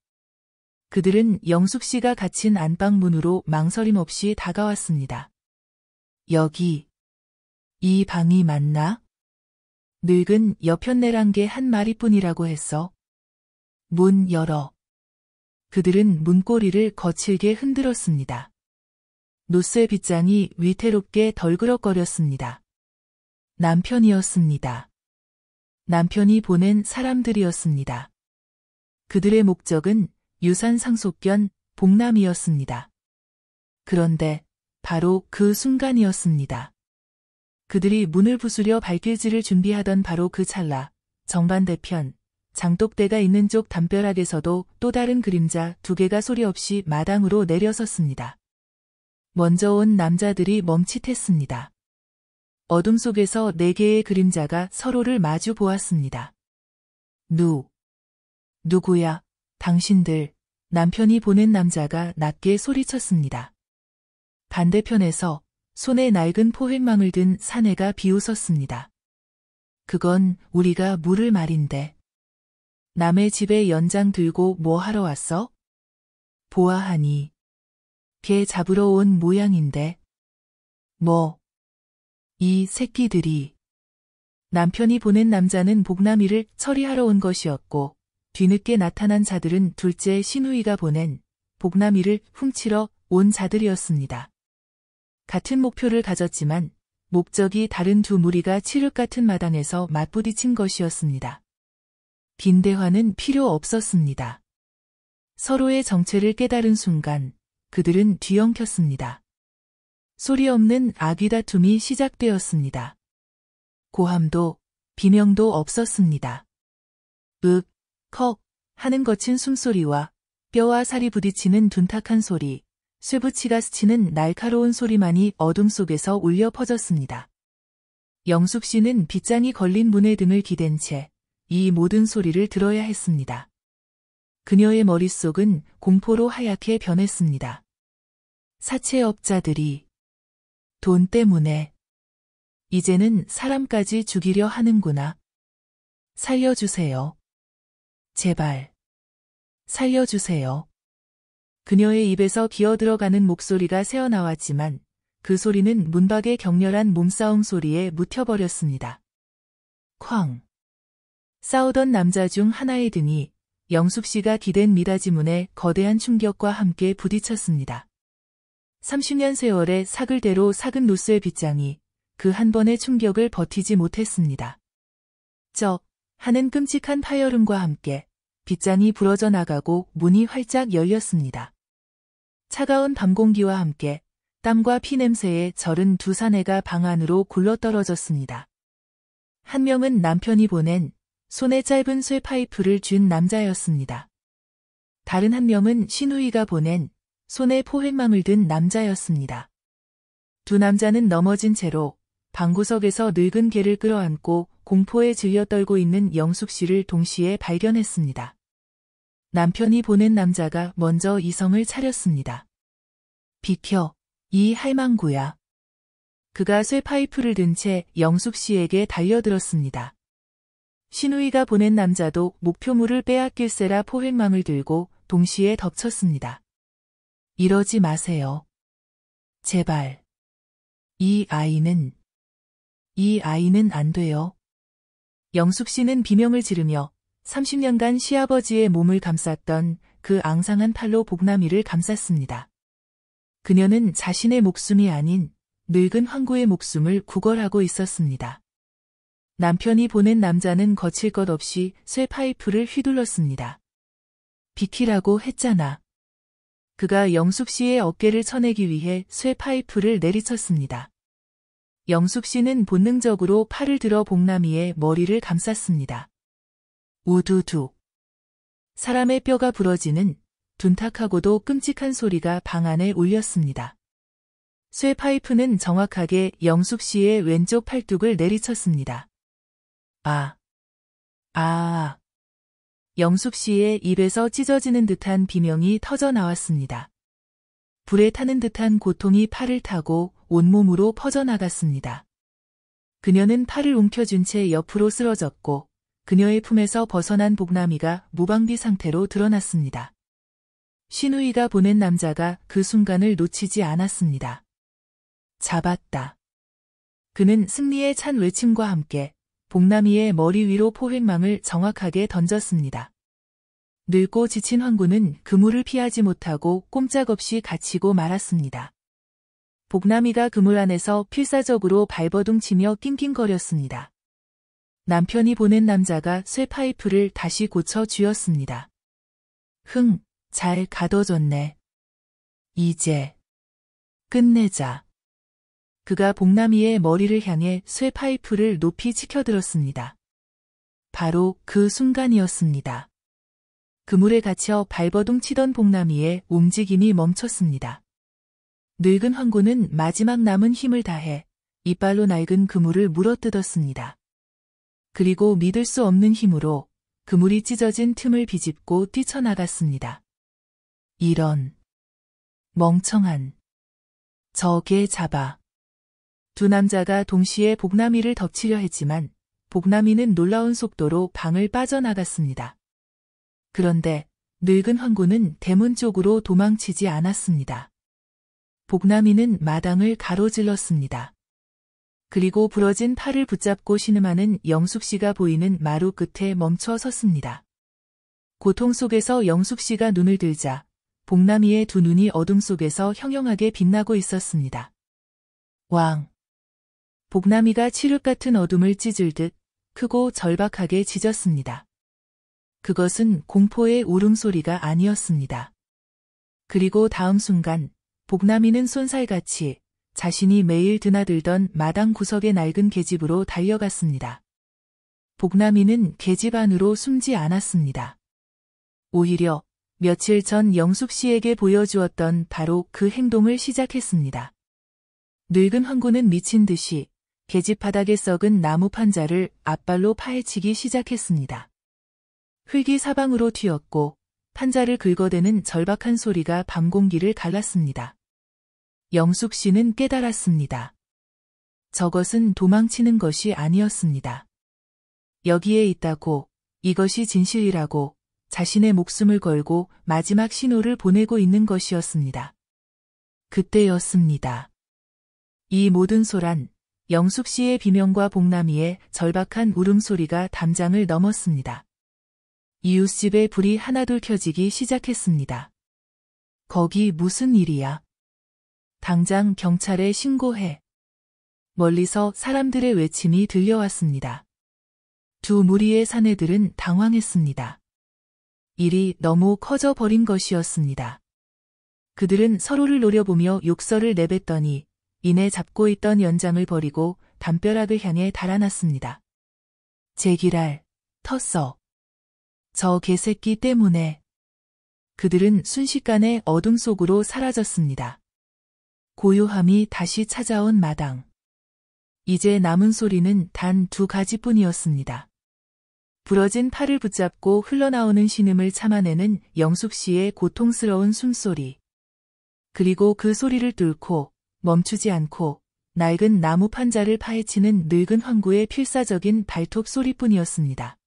Speaker 1: 그들은 영숙 씨가 갇힌 안방 문으로 망설임 없이 다가왔습니다. 여기, 이 방이 맞나? 늙은 여편네랑개 한 마리뿐이라고 했어. 문 열어. 그들은 문고리를 거칠게 흔들었습니다. 노쇠 빗장이 위태롭게 덜그럭거렸습니다. 남편이었습니다. 남편이 보낸 사람들이었습니다. 그들의 목적은 유산 상속견 복남이었습니다. 그런데 바로 그 순간이었습니다. 그들이 문을 부수려 발길질을 준비하던 바로 그 찰나, 정반대편, 장독대가 있는 쪽 담벼락에서도 또 다른 그림자 두 개가 소리 없이 마당으로 내려섰습니다. 먼저 온 남자들이 멈칫했습니다. 어둠 속에서 네 개의 그림자가 서로를 마주 보았습니다. 누구야, 당신들, 남편이 보낸 남자가 낮게 소리쳤습니다. 반대편에서 손에 낡은 포획망을 든 사내가 비웃었습니다. 그건 우리가 물을 말인데. 남의 집에 연장 들고 뭐 하러 왔어? 보아하니. 개 잡으러 온 모양인데. 뭐? 이 새끼들이. 남편이 보낸 남자는 복남이를 처리하러 온 것이었고 뒤늦게 나타난 자들은 둘째 시누이가 보낸 복남이를 훔치러 온 자들이었습니다. 같은 목표를 가졌지만 목적이 다른 두 무리가 칠흑 같은 마당에서 맞부딪힌 것이었습니다. 빈 대화는 필요 없었습니다. 서로의 정체를 깨달은 순간 그들은 뒤엉켰습니다. 소리 없는 아귀 다툼이 시작되었습니다. 고함도 비명도 없었습니다. 윽, 컥 하는 거친 숨소리와 뼈와 살이 부딪히는 둔탁한 소리, 쇠붙이가 스치는 날카로운 소리만이 어둠 속에서 울려 퍼졌습니다. 영숙 씨는 빗장이 걸린 문의 등을 기댄 채 이 모든 소리를 들어야 했습니다. 그녀의 머릿속은 공포로 하얗게 변했습니다. 사채업자들이 돈 때문에 이제는 사람까지 죽이려 하는구나. 살려주세요. 제발. 살려주세요. 그녀의 입에서 기어들어가는 목소리가 새어나왔지만 그 소리는 문밖의 격렬한 몸싸움 소리에 묻혀버렸습니다. 쾅. 싸우던 남자 중 하나의 등이 영숙 씨가 기댄 미닫이 문에 거대한 충격과 함께 부딪혔습니다. 30년 세월의 사글대로 삭은 노쇠 빗장이 그 한 번의 충격을 버티지 못했습니다. 하는 끔찍한 파열음과 함께 빗장이 부러져 나가고 문이 활짝 열렸습니다. 차가운 밤 공기와 함께 땀과 피 냄새에 절은 두 사내가 방 안으로 굴러떨어졌습니다. 한 명은 남편이 보낸 손에 짧은 쇠 파이프를 쥔 남자였습니다. 다른 한 명은 시누이가 보낸 손에 포획망을 든 남자였습니다. 두 남자는 넘어진 채로 방구석에서 늙은 개를 끌어안고 공포에 질려 떨고 있는 영숙 씨를 동시에 발견했습니다. 남편이 보낸 남자가 먼저 이성을 차렸습니다. 비켜, 이 할망구야. 그가 쇠파이프를 든 채 영숙 씨에게 달려들었습니다. 신우이가 보낸 남자도 목표물을 빼앗길세라 포획망을 들고 동시에 덮쳤습니다. 이러지 마세요. 제발. 이 아이는 안 돼요. 영숙 씨는 비명을 지르며 30년간 시아버지의 몸을 감쌌던 그 앙상한 팔로 복남이를 감쌌습니다. 그녀는 자신의 목숨이 아닌 늙은 황구의 목숨을 구걸하고 있었습니다. 남편이 보낸 남자는 거칠 것 없이 쇠 파이프를 휘둘렀습니다. 비키라고 했잖아. 그가 영숙 씨의 어깨를 쳐내기 위해 쇠 파이프를 내리쳤습니다. 영숙 씨는 본능적으로 팔을 들어 복남이의 머리를 감쌌습니다. 우두두. 사람의 뼈가 부러지는 둔탁하고도 끔찍한 소리가 방 안에 울렸습니다. 쇠 파이프는 정확하게 영숙 씨의 왼쪽 팔뚝을 내리쳤습니다. 영숙 씨의 입에서 찢어지는 듯한 비명이 터져 나왔습니다. 불에 타는 듯한 고통이 팔을 타고 온몸으로 퍼져나갔습니다. 그녀는 팔을 움켜쥔 채 옆으로 쓰러졌고 그녀의 품에서 벗어난 복남이가 무방비 상태로 드러났습니다. 신우이가 보낸 남자가 그 순간을 놓치지 않았습니다. 잡았다. 그는 승리의 찬 외침과 함께 복남이의 머리 위로 포획망을 정확하게 던졌습니다. 늙고 지친 황구는 그물을 피하지 못하고 꼼짝없이 갇히고 말았습니다. 복남이가 그물 안에서 필사적으로 발버둥치며 낑낑거렸습니다. 남편이 보낸 남자가 쇠 파이프를 다시 고쳐 쥐었습니다. 잘 가둬졌네. 이제 끝내자. 그가 복남이의 머리를 향해 쇠 파이프를 높이 치켜들었습니다. 바로 그 순간이었습니다. 그물에 갇혀 발버둥 치던 복남이의 움직임이 멈췄습니다. 늙은 황구는 마지막 남은 힘을 다해 이빨로 낡은 그물을 물어뜯었습니다. 그리고 믿을 수 없는 힘으로 그물이 찢어진 틈을 비집고 뛰쳐나갔습니다. 이런 멍청한 저 개 잡아. 두 남자가 동시에 복남이를 덮치려 했지만 복남이는 놀라운 속도로 방을 빠져나갔습니다. 그런데 늙은 황구는 대문 쪽으로 도망치지 않았습니다. 복남이는 마당을 가로질렀습니다. 그리고 부러진 팔을 붙잡고 신음하는 영숙 씨가 보이는 마루 끝에 멈춰 섰습니다. 고통 속에서 영숙 씨가 눈을 들자 복남이의 두 눈이 어둠 속에서 형형하게 빛나고 있었습니다. 왕! 복남이가 칠흑 같은 어둠을 찢을 듯 크고 절박하게 짖었습니다. 그것은 공포의 울음소리가 아니었습니다. 그리고 다음 순간 복남이는 쏜살같이 자신이 매일 드나들던 마당 구석의 낡은 계집으로 달려갔습니다. 복남이는 계집 안으로 숨지 않았습니다. 오히려 며칠 전 영숙 씨에게 보여주었던 바로 그 행동을 시작했습니다. 늙은 황구는 미친 듯이 계집 바닥에 썩은 나무 판자를 앞발로 파헤치기 시작했습니다. 흙이 사방으로 튀었고 판자를 긁어대는 절박한 소리가 밤 공기를 갈랐습니다. 영숙 씨는 깨달았습니다. 저것은 도망치는 것이 아니었습니다. 여기에 있다고, 이것이 진실이라고 자신의 목숨을 걸고 마지막 신호를 보내고 있는 것이었습니다. 그때였습니다. 이 모든 소란, 영숙 씨의 비명과 복남이의 절박한 울음소리가 담장을 넘었습니다. 이웃집에 불이 하나둘 켜지기 시작했습니다. 거기 무슨 일이야? 당장 경찰에 신고해. 멀리서 사람들의 외침이 들려왔습니다. 두 무리의 사내들은 당황했습니다. 일이 너무 커져버린 것이었습니다. 그들은 서로를 노려보며 욕설을 내뱉더니 이내 잡고 있던 연장을 버리고 담벼락을 향해 달아났습니다. 제기랄, 텄어. 저 개새끼 때문에. 그들은 순식간에 어둠 속으로 사라졌습니다. 고요함이 다시 찾아온 마당. 이제 남은 소리는 단 두 가지뿐이었습니다. 부러진 팔을 붙잡고 흘러나오는 신음을 참아내는 영숙 씨의 고통스러운 숨소리. 그리고 그 소리를 뚫고 멈추지 않고 낡은 나무 판자를 파헤치는 늙은 황구의 필사적인 발톱 소리뿐이었습니다.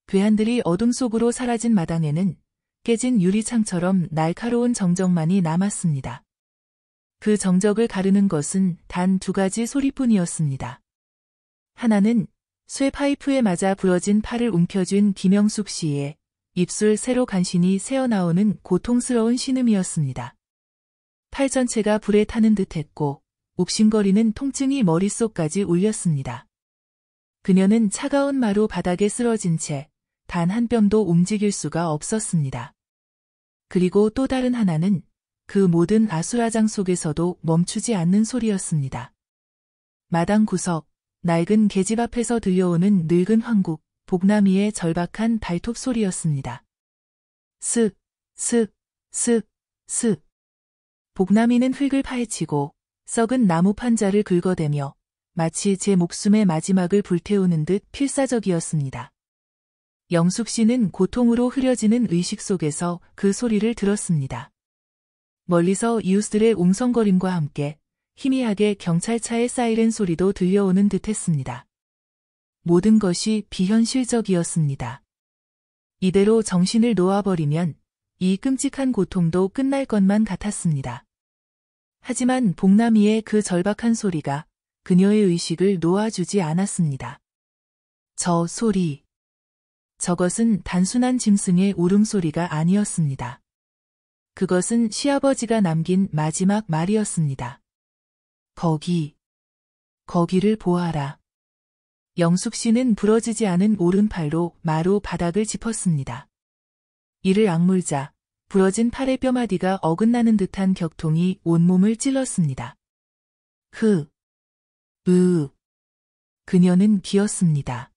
Speaker 1: 괴한들이 어둠 속으로 사라진 마당에는 깨진 유리창처럼 날카로운 정적만이 남았습니다. 그 정적을 가르는 것은 단 두 가지 소리뿐이었습니다. 하나는 쇠 파이프에 맞아 부러진 팔을 움켜쥔 김영숙 씨의 입술 세로 간신히 새어나오는 고통스러운 신음이었습니다. 팔 전체가 불에 타는 듯했고 욱신거리는 통증이 머릿속까지 울렸습니다. 그녀는 차가운 마루 바닥에 쓰러진 채 단 한 뼘도 움직일 수가 없었습니다. 그리고 또 다른 하나는 그 모든 아수라장 속에서도 멈추지 않는 소리였습니다. 마당 구석, 낡은 계집 앞에서 들려오는 늙은 황국, 복남이의 절박한 발톱 소리였습니다. 슥, 슥, 슥, 슥. 복남이는 흙을 파헤치고 썩은 나무 판자를 긁어대며 마치 제 목숨의 마지막을 불태우는 듯 필사적이었습니다. 영숙 씨는 고통으로 흐려지는 의식 속에서 그 소리를 들었습니다. 멀리서 이웃들의 웅성거림과 함께 희미하게 경찰차의 사이렌 소리도 들려오는 듯했습니다. 모든 것이 비현실적이었습니다. 이대로 정신을 놓아버리면 이 끔찍한 고통도 끝날 것만 같았습니다. 하지만 복남이의 그 절박한 소리가 그녀의 의식을 놓아주지 않았습니다. 저 소리. 저것은 단순한 짐승의 울음소리가 아니었습니다. 그것은 시아버지가 남긴 마지막 말이었습니다. 거기를 보아라. 영숙 씨는 부러지지 않은 오른팔로 마루 바닥을 짚었습니다. 이를 악물자 부러진 팔의 뼈마디가 어긋나는 듯한 격통이 온몸을 찔렀습니다. 그녀는 기었습니다.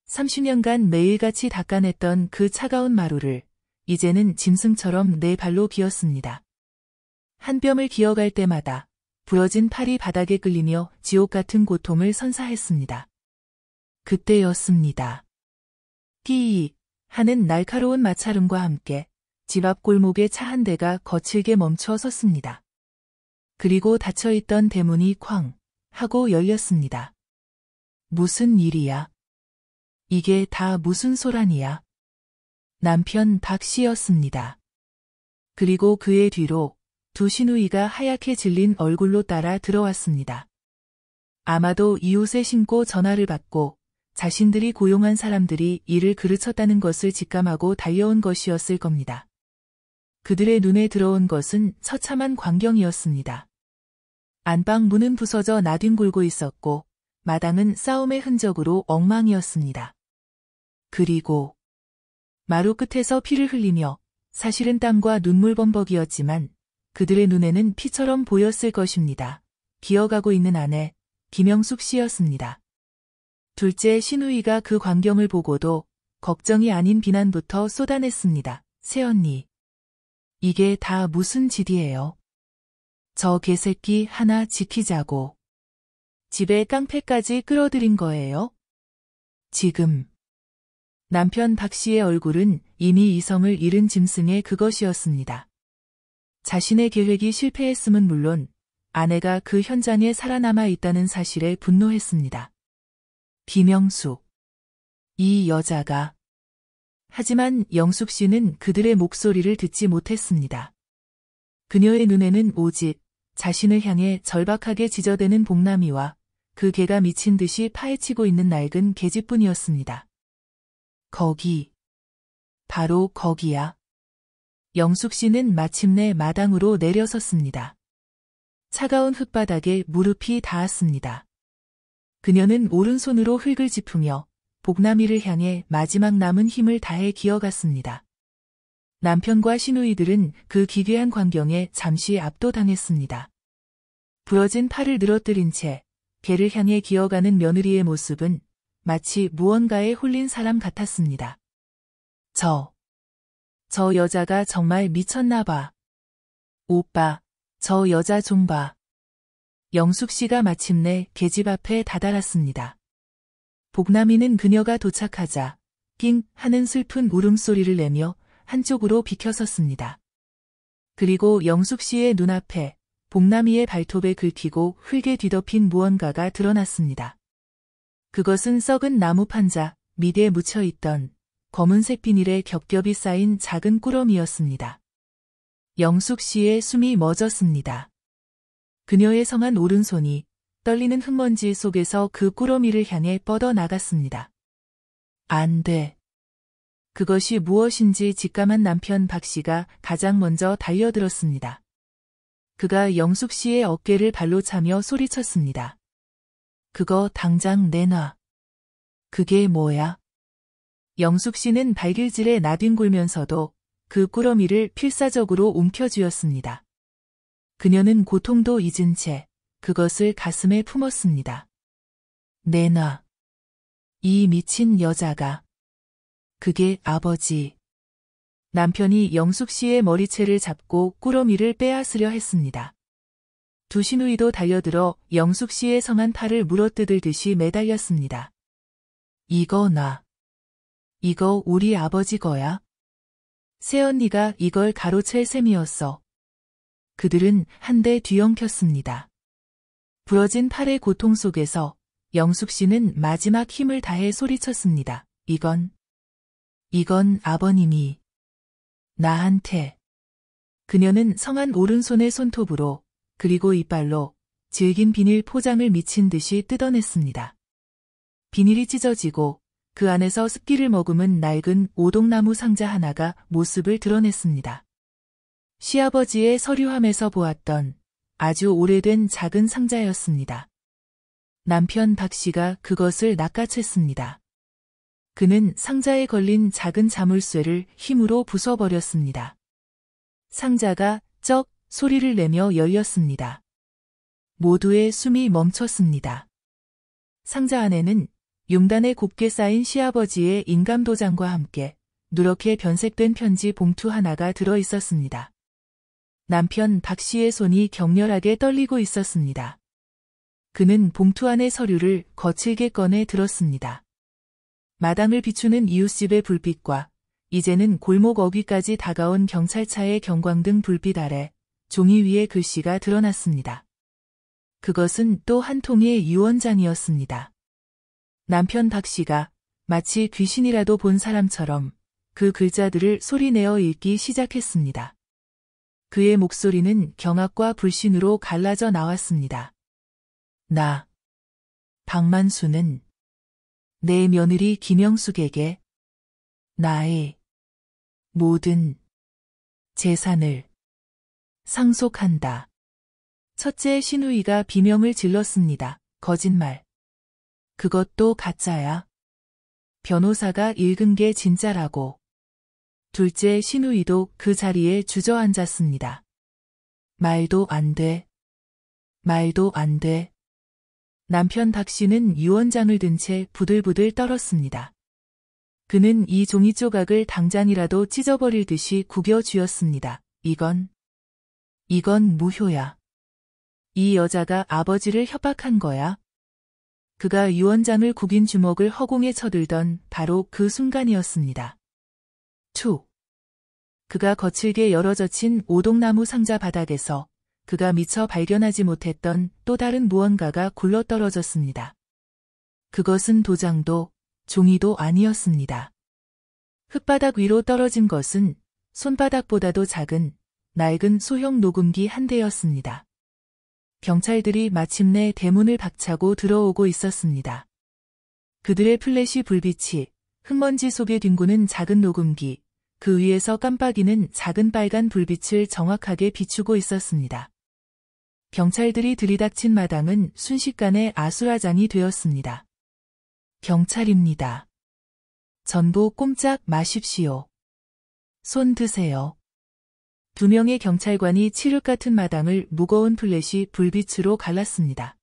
Speaker 1: 30년간 매일같이 닦아냈던 그 차가운 마루를 이제는 짐승처럼 네 발로 기었습니다. 한 뼘을 기어갈 때마다 부러진 팔이 바닥에 끌리며 지옥 같은 고통을 선사했습니다. 그때였습니다. 끼익 하는 날카로운 마찰음과 함께 집 앞 골목에 차 한 대가 거칠게 멈춰 섰습니다. 그리고 닫혀있던 대문이 쾅 하고 열렸습니다. 무슨 일이야? 이게 다 무슨 소란이야? 남편 박 씨였습니다. 그리고 그의 뒤로 두 시누이가 하얗게 질린 얼굴로 따라 들어왔습니다. 아마도 이웃에 신고 전화를 받고 자신들이 고용한 사람들이 이를 그르쳤다는 것을 직감하고 달려온 것이었을 겁니다. 그들의 눈에 들어온 것은 처참한 광경이었습니다. 안방 문은 부서져 나뒹굴고 있었고 마당은 싸움의 흔적으로 엉망이었습니다. 그리고 마루 끝에서 피를 흘리며 사실은 땀과 눈물 범벅이었지만 그들의 눈에는 피처럼 보였을 것입니다. 기어가고 있는 아내 김영숙 씨였습니다. 둘째 시누이가 그 광경을 보고도 걱정이 아닌 비난부터 쏟아냈습니다. 새언니. 이게 다 무슨 짓이에요? 저 개새끼 하나 지키자고. 집에 깡패까지 끌어들인 거예요? 지금. 남편 박 씨의 얼굴은 이미 이성을 잃은 짐승의 그것이었습니다. 자신의 계획이 실패했음은 물론 아내가 그 현장에 살아남아 있다는 사실에 분노했습니다. 김영숙. 이 여자가. 하지만 영숙 씨는 그들의 목소리를 듣지 못했습니다. 그녀의 눈에는 오직 자신을 향해 절박하게 지저대는 복남이와 그 개가 미친 듯이 파헤치고 있는 낡은 계집뿐이었습니다. 거기. 바로 거기야. 영숙 씨는 마침내 마당으로 내려섰습니다. 차가운 흙바닥에 무릎이 닿았습니다. 그녀는 오른손으로 흙을 짚으며 복남이를 향해 마지막 남은 힘을 다해 기어갔습니다. 남편과 시누이들은 그 기괴한 광경에 잠시 압도당했습니다. 부러진 팔을 늘어뜨린 채 개를 향해 기어가는 며느리의 모습은 저 여자가 정말 미쳤나 봐. 오빠, 저 여자 좀 봐. 영숙 씨가 마침내 계집 앞에 다다랐습니다. 복남이는 그녀가 도착하자 낑 하는 슬픈 울음소리를 내며 한쪽으로 비켜섰습니다. 그리고 영숙 씨의 눈앞에 복남이의 발톱에 긁히고 흙에 뒤덮인 무언가가 드러났습니다. 그것은 썩은 나무 판자 밑에 묻혀있던 검은색 비닐에 겹겹이 쌓인 작은 꾸러미였습니다. 영숙 씨의 숨이 멎었습니다. 그녀의 성한 오른손이 떨리는 흙먼지 속에서 그 꾸러미를 향해 뻗어나갔습니다. 안 돼. 그것이 무엇인지 직감한 남편 박 씨가 가장 먼저 달려들었습니다. 그가 영숙 씨의 어깨를 발로 차며 소리쳤습니다. 그거 당장 내놔. 그게 뭐야? 영숙 씨는 발길질에 나뒹굴면서도 그 꾸러미를 필사적으로 움켜쥐었습니다. 그녀는 고통도 잊은 채 그것을 가슴에 품었습니다. 내놔. 이 미친 여자가. 그게 아버지. 남편이 영숙 씨의 머리채를 잡고 꾸러미를 빼앗으려 했습니다. 두 시누이도 달려들어 영숙 씨의 성한 팔을 물어뜯을 듯이 매달렸습니다. 이거 놔. 이거 우리 아버지 거야. 새언니가 이걸 가로챌 셈이었어. 그들은 한데 뒤엉켰습니다. 부러진 팔의 고통 속에서 영숙 씨는 마지막 힘을 다해 소리쳤습니다. 이건 아버님이 나한테. 그녀는 성한 오른손의 손톱으로 그리고 이빨로 질긴 비닐 포장을 미친 듯이 뜯어냈습니다. 비닐이 찢어지고 그 안에서 습기를 머금은 낡은 오동나무 상자 하나가 모습을 드러냈습니다. 시아버지의 서류함에서 보았던 아주 오래된 작은 상자였습니다. 남편 박 씨가 그것을 낚아챘습니다. 그는 상자에 걸린 작은 자물쇠를 힘으로 부숴버렸습니다. 상자가 쩍 소리를 내며 열렸습니다. 모두의 숨이 멈췄습니다. 상자 안에는 용단에 곱게 쌓인 시아버지의 인감도장과 함께 누렇게 변색된 편지 봉투 하나가 들어 있었습니다. 남편 박 씨의 손이 격렬하게 떨리고 있었습니다. 그는 봉투 안의 서류를 거칠게 꺼내 들었습니다. 마당을 비추는 이웃집의 불빛과 이제는 골목 어귀까지 다가온 경찰차의 경광등 불빛 아래 종이 위에 글씨가 드러났습니다. 그것은 또 한 통의 유언장이었습니다. 남편 박 씨가 마치 귀신이라도 본 사람처럼 그 글자들을 소리내어 읽기 시작했습니다. 그의 목소리는 경악과 불신으로 갈라져 나왔습니다. 나, 박만수는 내 며느리 김영숙에게 나의 모든 재산을 상속한다. 첫째 시누이가 비명을 질렀습니다. 거짓말. 그것도 가짜야. 변호사가 읽은 게 진짜라고. 둘째 시누이도 그 자리에 주저앉았습니다. 말도 안 돼. 말도 안 돼. 남편 박 씨는 유언장을 든 채 부들부들 떨었습니다. 그는 이 종이 조각을 당장이라도 찢어버릴 듯이 구겨 쥐었습니다. 이건 무효야. 이 여자가 아버지를 협박한 거야. 그가 유언장을 구긴 주먹을 허공에 쳐들던 바로 그 순간이었습니다. 툭. 그가 거칠게 열어젖힌 오동나무 상자 바닥에서 그가 미처 발견하지 못했던 또 다른 무언가가 굴러떨어졌습니다. 그것은 도장도 종이도 아니었습니다. 흙바닥 위로 떨어진 것은 손바닥보다도 작은 낡은 소형 녹음기 한 대였습니다. 경찰들이 마침내 대문을 박차고 들어오고 있었습니다. 그들의 플래시 불빛이 흙먼지 속에 뒹구는 작은 녹음기, 그 위에서 깜빡이는 작은 빨간 불빛을 정확하게 비추고 있었습니다. 경찰들이 들이닥친 마당은 순식간에 아수라장이 되었습니다. 경찰입니다. 전부 꼼짝 마십시오. 손 드세요. 2명의 경찰관이 칠흑 같은 마당을 무거운 플래시 불빛으로 갈랐습니다.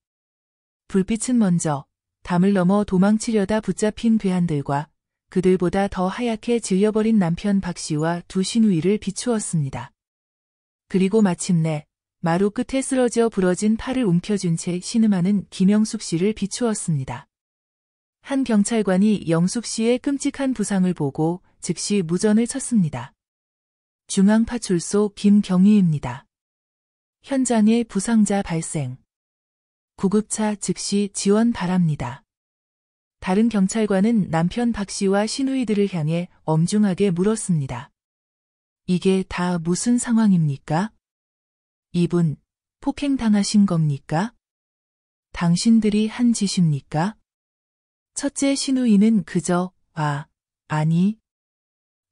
Speaker 1: 불빛은 먼저 담을 넘어 도망치려다 붙잡힌 괴한들과 그들보다 더 하얗게 질려버린 남편 박 씨와 두 시누이를 비추었습니다. 그리고 마침내 마루 끝에 쓰러져 부러진 팔을 움켜쥔 채 신음하는 김영숙 씨를 비추었습니다. 한 경찰관이 영숙 씨의 끔찍한 부상을 보고 즉시 무전을 쳤습니다. 중앙파출소 김경희입니다. 현장에 부상자 발생. 구급차 즉시 지원 바랍니다. 다른 경찰관은 남편 박 씨와 시누이들을 향해 엄중하게 물었습니다. 이게 다 무슨 상황입니까? 이분, 폭행당하신 겁니까? 당신들이 한 짓입니까? 첫째 시누이는 그저, 아니.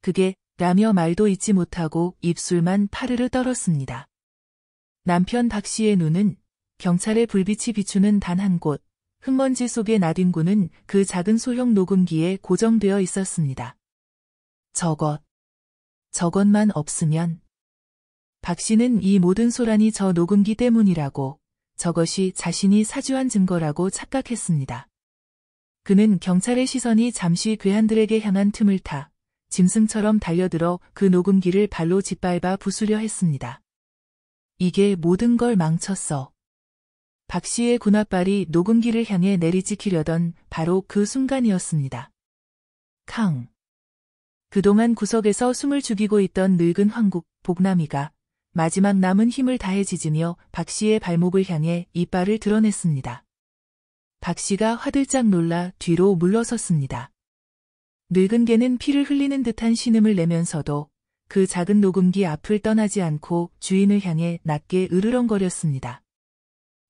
Speaker 1: 그게, 라며 말도 잇지 못하고 입술만 파르르 떨었습니다. 남편 박 씨의 눈은 경찰의 불빛이 비추는 단 한 곳, 흙먼지 속에 나뒹구는 그 작은 소형 녹음기에 고정되어 있었습니다. 저것만 없으면. 박 씨는 이 모든 소란이 저 녹음기 때문이라고, 저것이 자신이 사주한 증거라고 착각했습니다. 그는 경찰의 시선이 잠시 괴한들에게 향한 틈을 타 짐승처럼 달려들어 그 녹음기를 발로 짓밟아 부수려 했습니다. 이게 모든 걸 망쳤어. 박 씨의 군홧발이 녹음기를 향해 내리찍히려던 바로 그 순간이었습니다. 캉. 그동안 구석에서 숨을 죽이고 있던 늙은 황국 복남이가 마지막 남은 힘을 다해 짖으며 박 씨의 발목을 향해 이빨을 드러냈습니다. 박 씨가 화들짝 놀라 뒤로 물러섰습니다. 늙은 개는 피를 흘리는 듯한 신음을 내면서도 그 작은 녹음기 앞을 떠나지 않고 주인을 향해 낮게 으르렁거렸습니다.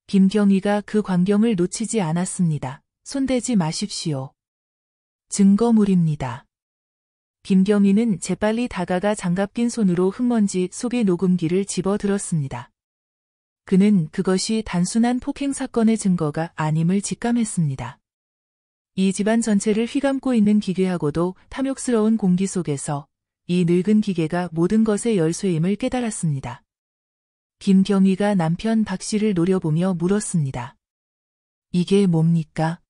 Speaker 1: 김경희가 그 광경을 놓치지 않았습니다. 손대지 마십시오. 증거물입니다. 김경희는 재빨리 다가가 장갑 낀 손으로 흙먼지 속의 녹음기를 집어들었습니다. 그는 그것이 단순한 폭행 사건의 증거가 아님을 직감했습니다. 이 집안 전체를 휘감고 있는 기괴하고도 탐욕스러운 공기 속에서 이 늙은 기계가 모든 것의 열쇠임을 깨달았습니다. 김경희가 남편 박 씨를 노려보며 물었습니다. 이게 뭡니까?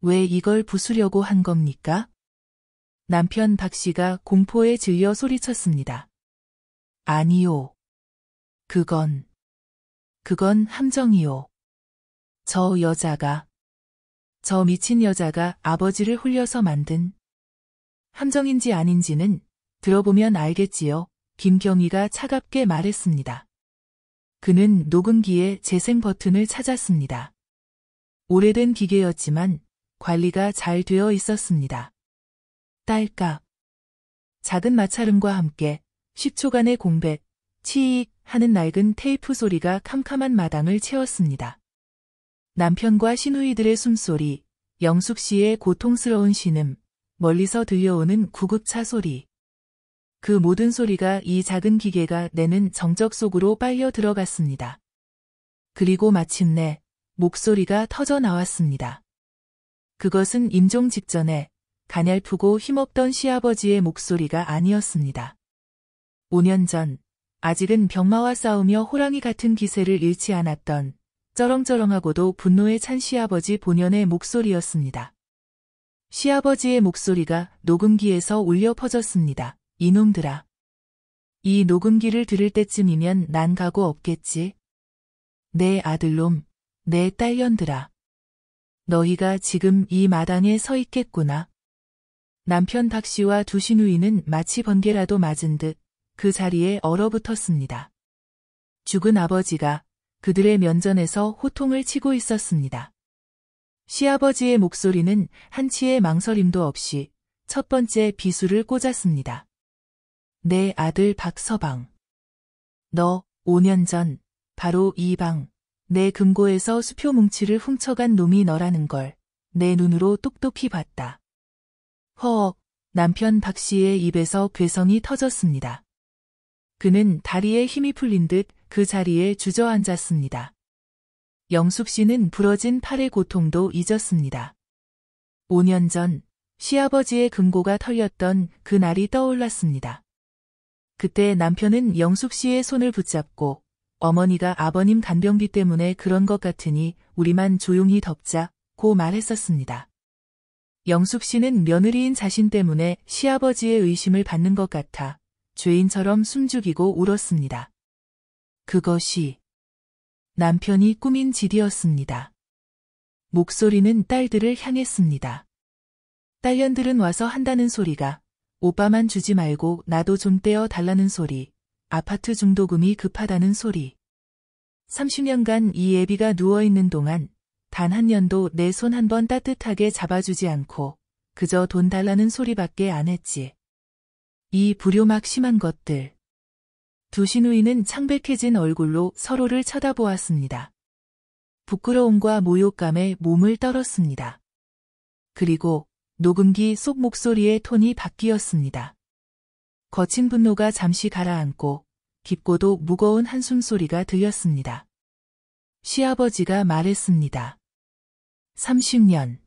Speaker 1: 왜 이걸 부수려고 한 겁니까? 남편 박 씨가 공포에 질려 소리쳤습니다. 아니요. 그건 함정이요. 저 미친 여자가 아버지를 홀려서 만든 함정인지 아닌지는 들어보면 알겠지요. 김경희가 차갑게 말했습니다. 그는 녹음기의 재생 버튼을 찾았습니다. 오래된 기계였지만 관리가 잘 되어 있었습니다. 딸깍. 작은 마찰음과 함께 10초간의 공백, 치익 하는 낡은 테이프 소리가 캄캄한 마당을 채웠습니다. 남편과 시누이들의 숨소리, 영숙 씨의 고통스러운 신음, 멀리서 들려오는 구급차 소리. 그 모든 소리가 이 작은 기계가 내는 정적 속으로 빨려 들어갔습니다. 그리고 마침내 목소리가 터져 나왔습니다. 그것은 임종 직전에 가냘프고 힘없던 시아버지의 목소리가 아니었습니다. 5년 전, 아직은 병마와 싸우며 호랑이 같은 기세를 잃지 않았던 쩌렁쩌렁하고도 분노에 찬 시아버지 본연의 목소리였습니다. 시아버지의 목소리가 녹음기에서 울려 퍼졌습니다. 이놈들아. 이 녹음기를 들을 때쯤이면 난 각오 없겠지. 내 아들놈, 내 딸년들아. 너희가 지금 이 마당에 서 있겠구나. 남편 박 씨와 두 시누이는 마치 번개라도 맞은 듯 그 자리에 얼어붙었습니다. 죽은 아버지가 그들의 면전에서 호통을 치고 있었습니다. 시아버지의 목소리는 한치의 망설임도 없이 첫 번째 비수를 꽂았습니다. 내 아들 박서방. 너 5년 전 바로 이 방, 내 금고에서 수표 뭉치를 훔쳐간 놈이 너라는 걸 내 눈으로 똑똑히 봤다. 허억, 남편 박 씨의 입에서 괴성이 터졌습니다. 그는 다리에 힘이 풀린 듯 그 자리에 주저앉았습니다. 영숙 씨는 부러진 팔의 고통도 잊었습니다. 5년 전 시아버지의 금고가 털렸던 그 날이 떠올랐습니다. 그때 남편은 영숙 씨의 손을 붙잡고 어머니가 아버님 간병비 때문에 그런 것 같으니 우리만 조용히 덮자고 말했었습니다. 영숙 씨는 며느리인 자신 때문에 시아버지의 의심을 받는 것 같아 죄인처럼 숨죽이고 울었습니다. 그것이 남편이 꾸민 짓이었습니다. 목소리는 딸들을 향했습니다. 딸년들은 와서 한다는 소리가 오빠만 주지 말고 나도 좀 떼어 달라는 소리, 아파트 중도금이 급하다는 소리. 30년간 이 애비가 누워있는 동안 단 한 년도 내 손 한 번 따뜻하게 잡아주지 않고 그저 돈 달라는 소리밖에 안 했지. 이 불효막 심한 것들. 두 시누이는 창백해진 얼굴로 서로를 쳐다보았습니다. 부끄러움과 모욕감에 몸을 떨었습니다. 그리고 녹음기 속 목소리의 톤이 바뀌었습니다. 거친 분노가 잠시 가라앉고 깊고도 무거운 한숨 소리가 들렸습니다. 시아버지가 말했습니다. 30년.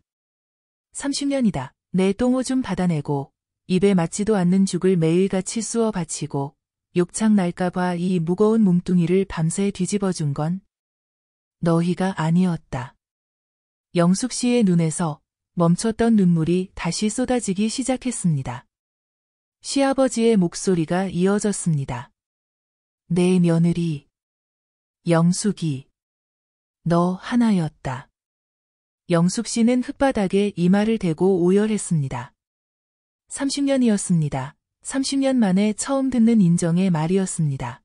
Speaker 1: 30년이다. 내 똥오 좀 받아내고 입에 맞지도 않는 죽을 매일같이 쑤어 바치고 욕창 날까봐 이 무거운 몸뚱이를 밤새 뒤집어준 건 너희가 아니었다. 영숙 씨의 눈에서 멈췄던 눈물이 다시 쏟아지기 시작했습니다. 시아버지의 목소리가 이어졌습니다. 내 며느리 영숙이 너 하나였다. 영숙 씨는 흙바닥에 이마를 대고 오열했습니다. 30년이었습니다. 30년 만에 처음 듣는 인정의 말이었습니다.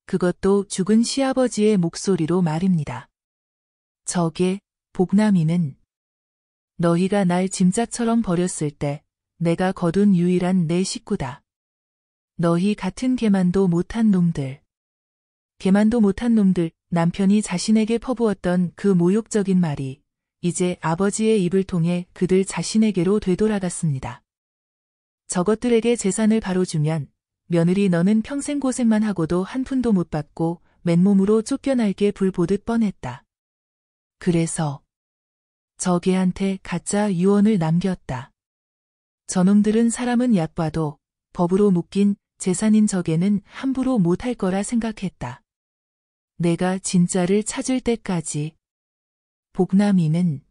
Speaker 1: 그것도 죽은 시아버지의 목소리로 말입니다. 저게 복남이는 너희가 날 짐짝처럼 버렸을 때 내가 거둔 유일한 내 식구다. 너희 같은 개만도 못한 놈들. 개만도 못한 놈들. 남편이 자신에게 퍼부었던 그 모욕적인 말이 이제 아버지의 입을 통해 그들 자신에게로 되돌아갔습니다. 저것들에게 재산을 바로 주면 며느리 너는 평생 고생만 하고도 한 푼도 못 받고 맨몸으로 쫓겨날게 불 보듯 뻔했다. 그래서 저개한테 가짜 유언을 남겼다. 저놈들은 사람은 약 봐도 법으로 묶인 재산인 저개는 함부로 못할 거라 생각했다. 내가 진짜를 찾을 때까지. 복남이는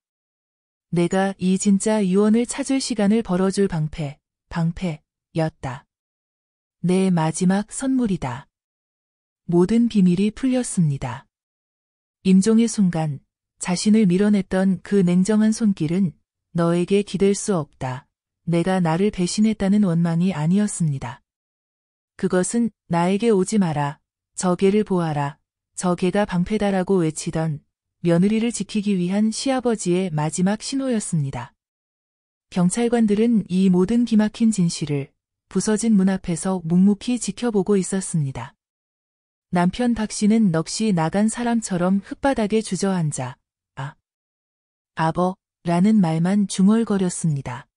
Speaker 1: 내가 이 진짜 유언을 찾을 시간을 벌어줄 방패였다. 내 마지막 선물이다. 모든 비밀이 풀렸습니다. 임종의 순간 자신을 밀어냈던 그 냉정한 손길은 너에게 기댈 수 없다. 내가 나를 배신했다는 원망이 아니었습니다. 그것은 나에게 오지 마라. 저 개를 보아라. 저 개가 방패다라고 외치던 며느리를 지키기 위한 시아버지의 마지막 신호였습니다. 경찰관들은 이 모든 기막힌 진실을 부서진 문 앞에서 묵묵히 지켜보고 있었습니다. 남편 박 씨는 넋이 나간 사람처럼 흙바닥에 주저앉아 아버라는 말만 중얼거렸습니다.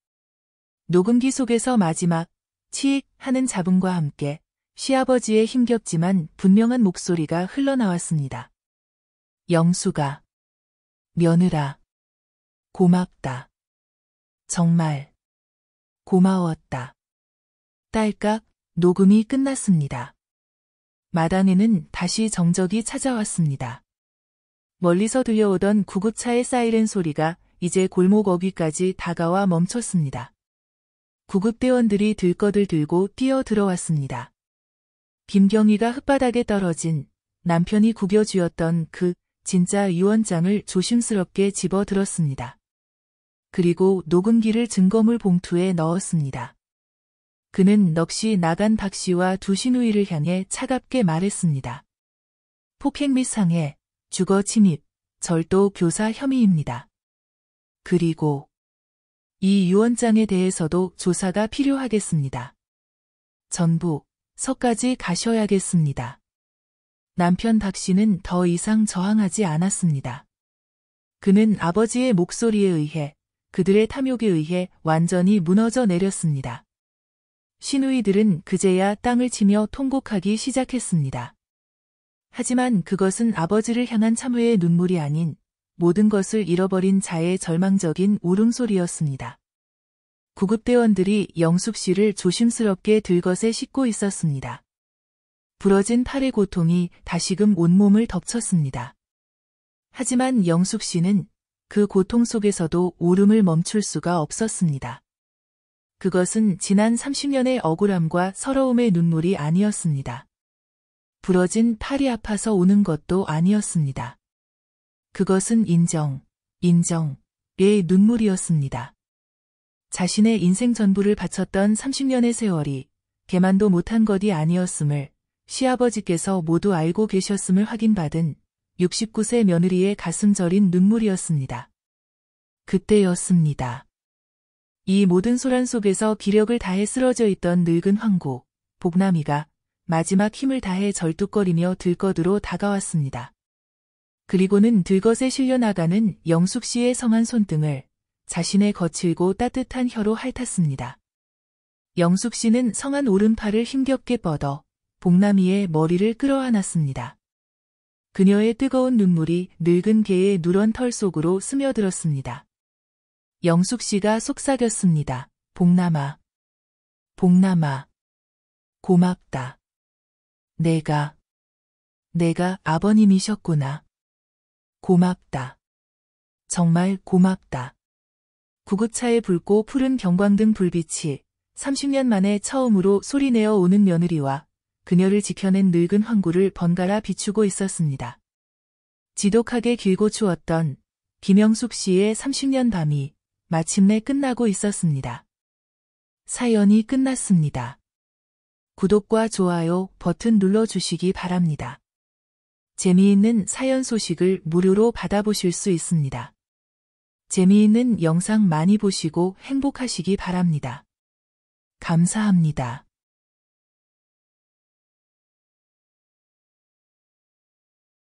Speaker 1: 녹음기 속에서 마지막 치익 하는 잡음과 함께 시아버지의 힘겹지만 분명한 목소리가 흘러나왔습니다. 영수가 며느라 고맙다. 정말 고마웠다. 딸깍 녹음이 끝났습니다. 마당에는 다시 정적이 찾아왔습니다. 멀리서 들려오던 구급차의 사이렌 소리가 이제 골목 어귀까지 다가와 멈췄습니다. 구급대원들이 들것을 들고 뛰어 들어왔습니다. 김경희가 흙바닥에 떨어진 남편이 구겨쥐었던 그 진짜 유언장을 조심스럽게 집어들었습니다. 그리고 녹음기를 증거물 봉투에 넣었습니다. 그는 넋이 나간 박 씨와 두 시누이를 향해 차갑게 말했습니다. 폭행 및 상해, 주거 침입, 절도 교사 혐의입니다. 그리고 이 유언장에 대해서도 조사가 필요하겠습니다. 전부 서까지 가셔야겠습니다. 남편 박 씨는 더 이상 저항하지 않았습니다. 그는 아버지의 목소리에 의해, 그들의 탐욕에 의해 완전히 무너져 내렸습니다. 시누이들은 그제야 땅을 치며 통곡하기 시작했습니다. 하지만 그것은 아버지를 향한 참회의 눈물이 아닌 모든 것을 잃어버린 자의 절망적인 울음소리였습니다. 구급대원들이 영숙 씨를 조심스럽게 들것에 싣고 있었습니다. 부러진 팔의 고통이 다시금 온몸을 덮쳤습니다. 하지만 영숙 씨는 그 고통 속에서도 울음을 멈출 수가 없었습니다. 그것은 지난 30년의 억울함과 서러움의 눈물이 아니었습니다. 부러진 팔이 아파서 우는 것도 아니었습니다. 그것은 인정의 눈물이었습니다. 자신의 인생 전부를 바쳤던 30년의 세월이 개만도 못한 것이 아니었음을 시아버지께서 모두 알고 계셨음을 확인받은 69세 며느리의 가슴 저린 눈물이었습니다. 그때였습니다. 이 모든 소란 속에서 기력을 다해 쓰러져 있던 늙은 황후, 복남이가 마지막 힘을 다해 절뚝거리며 들것으로 다가왔습니다. 그리고는 들것에 실려나가는 영숙 씨의 성한 손등을 자신의 거칠고 따뜻한 혀로 핥았습니다. 영숙 씨는 성한 오른팔을 힘겹게 뻗어 복남이의 머리를 끌어안았습니다. 그녀의 뜨거운 눈물이 늙은 개의 누런 털 속으로 스며들었습니다. 영숙 씨가 속삭였습니다. 복남아. 고맙다. 내가 아버님이셨구나. 고맙다. 정말 고맙다. 구급차에 붉고 푸른 경광등 불빛이 30년 만에 처음으로 소리내어 오는 며느리와 그녀를 지켜낸 늙은 황구를 번갈아 비추고 있었습니다. 지독하게 길고 추웠던 김영숙 씨의 30년 밤이 마침내 끝나고 있었습니다. 사연이 끝났습니다. 구독과 좋아요 버튼 눌러주시기 바랍니다. 재미있는 사연 소식을 무료로 받아보실 수 있습니다. 재미있는 영상 많이 보시고 행복하시기 바랍니다. 감사합니다.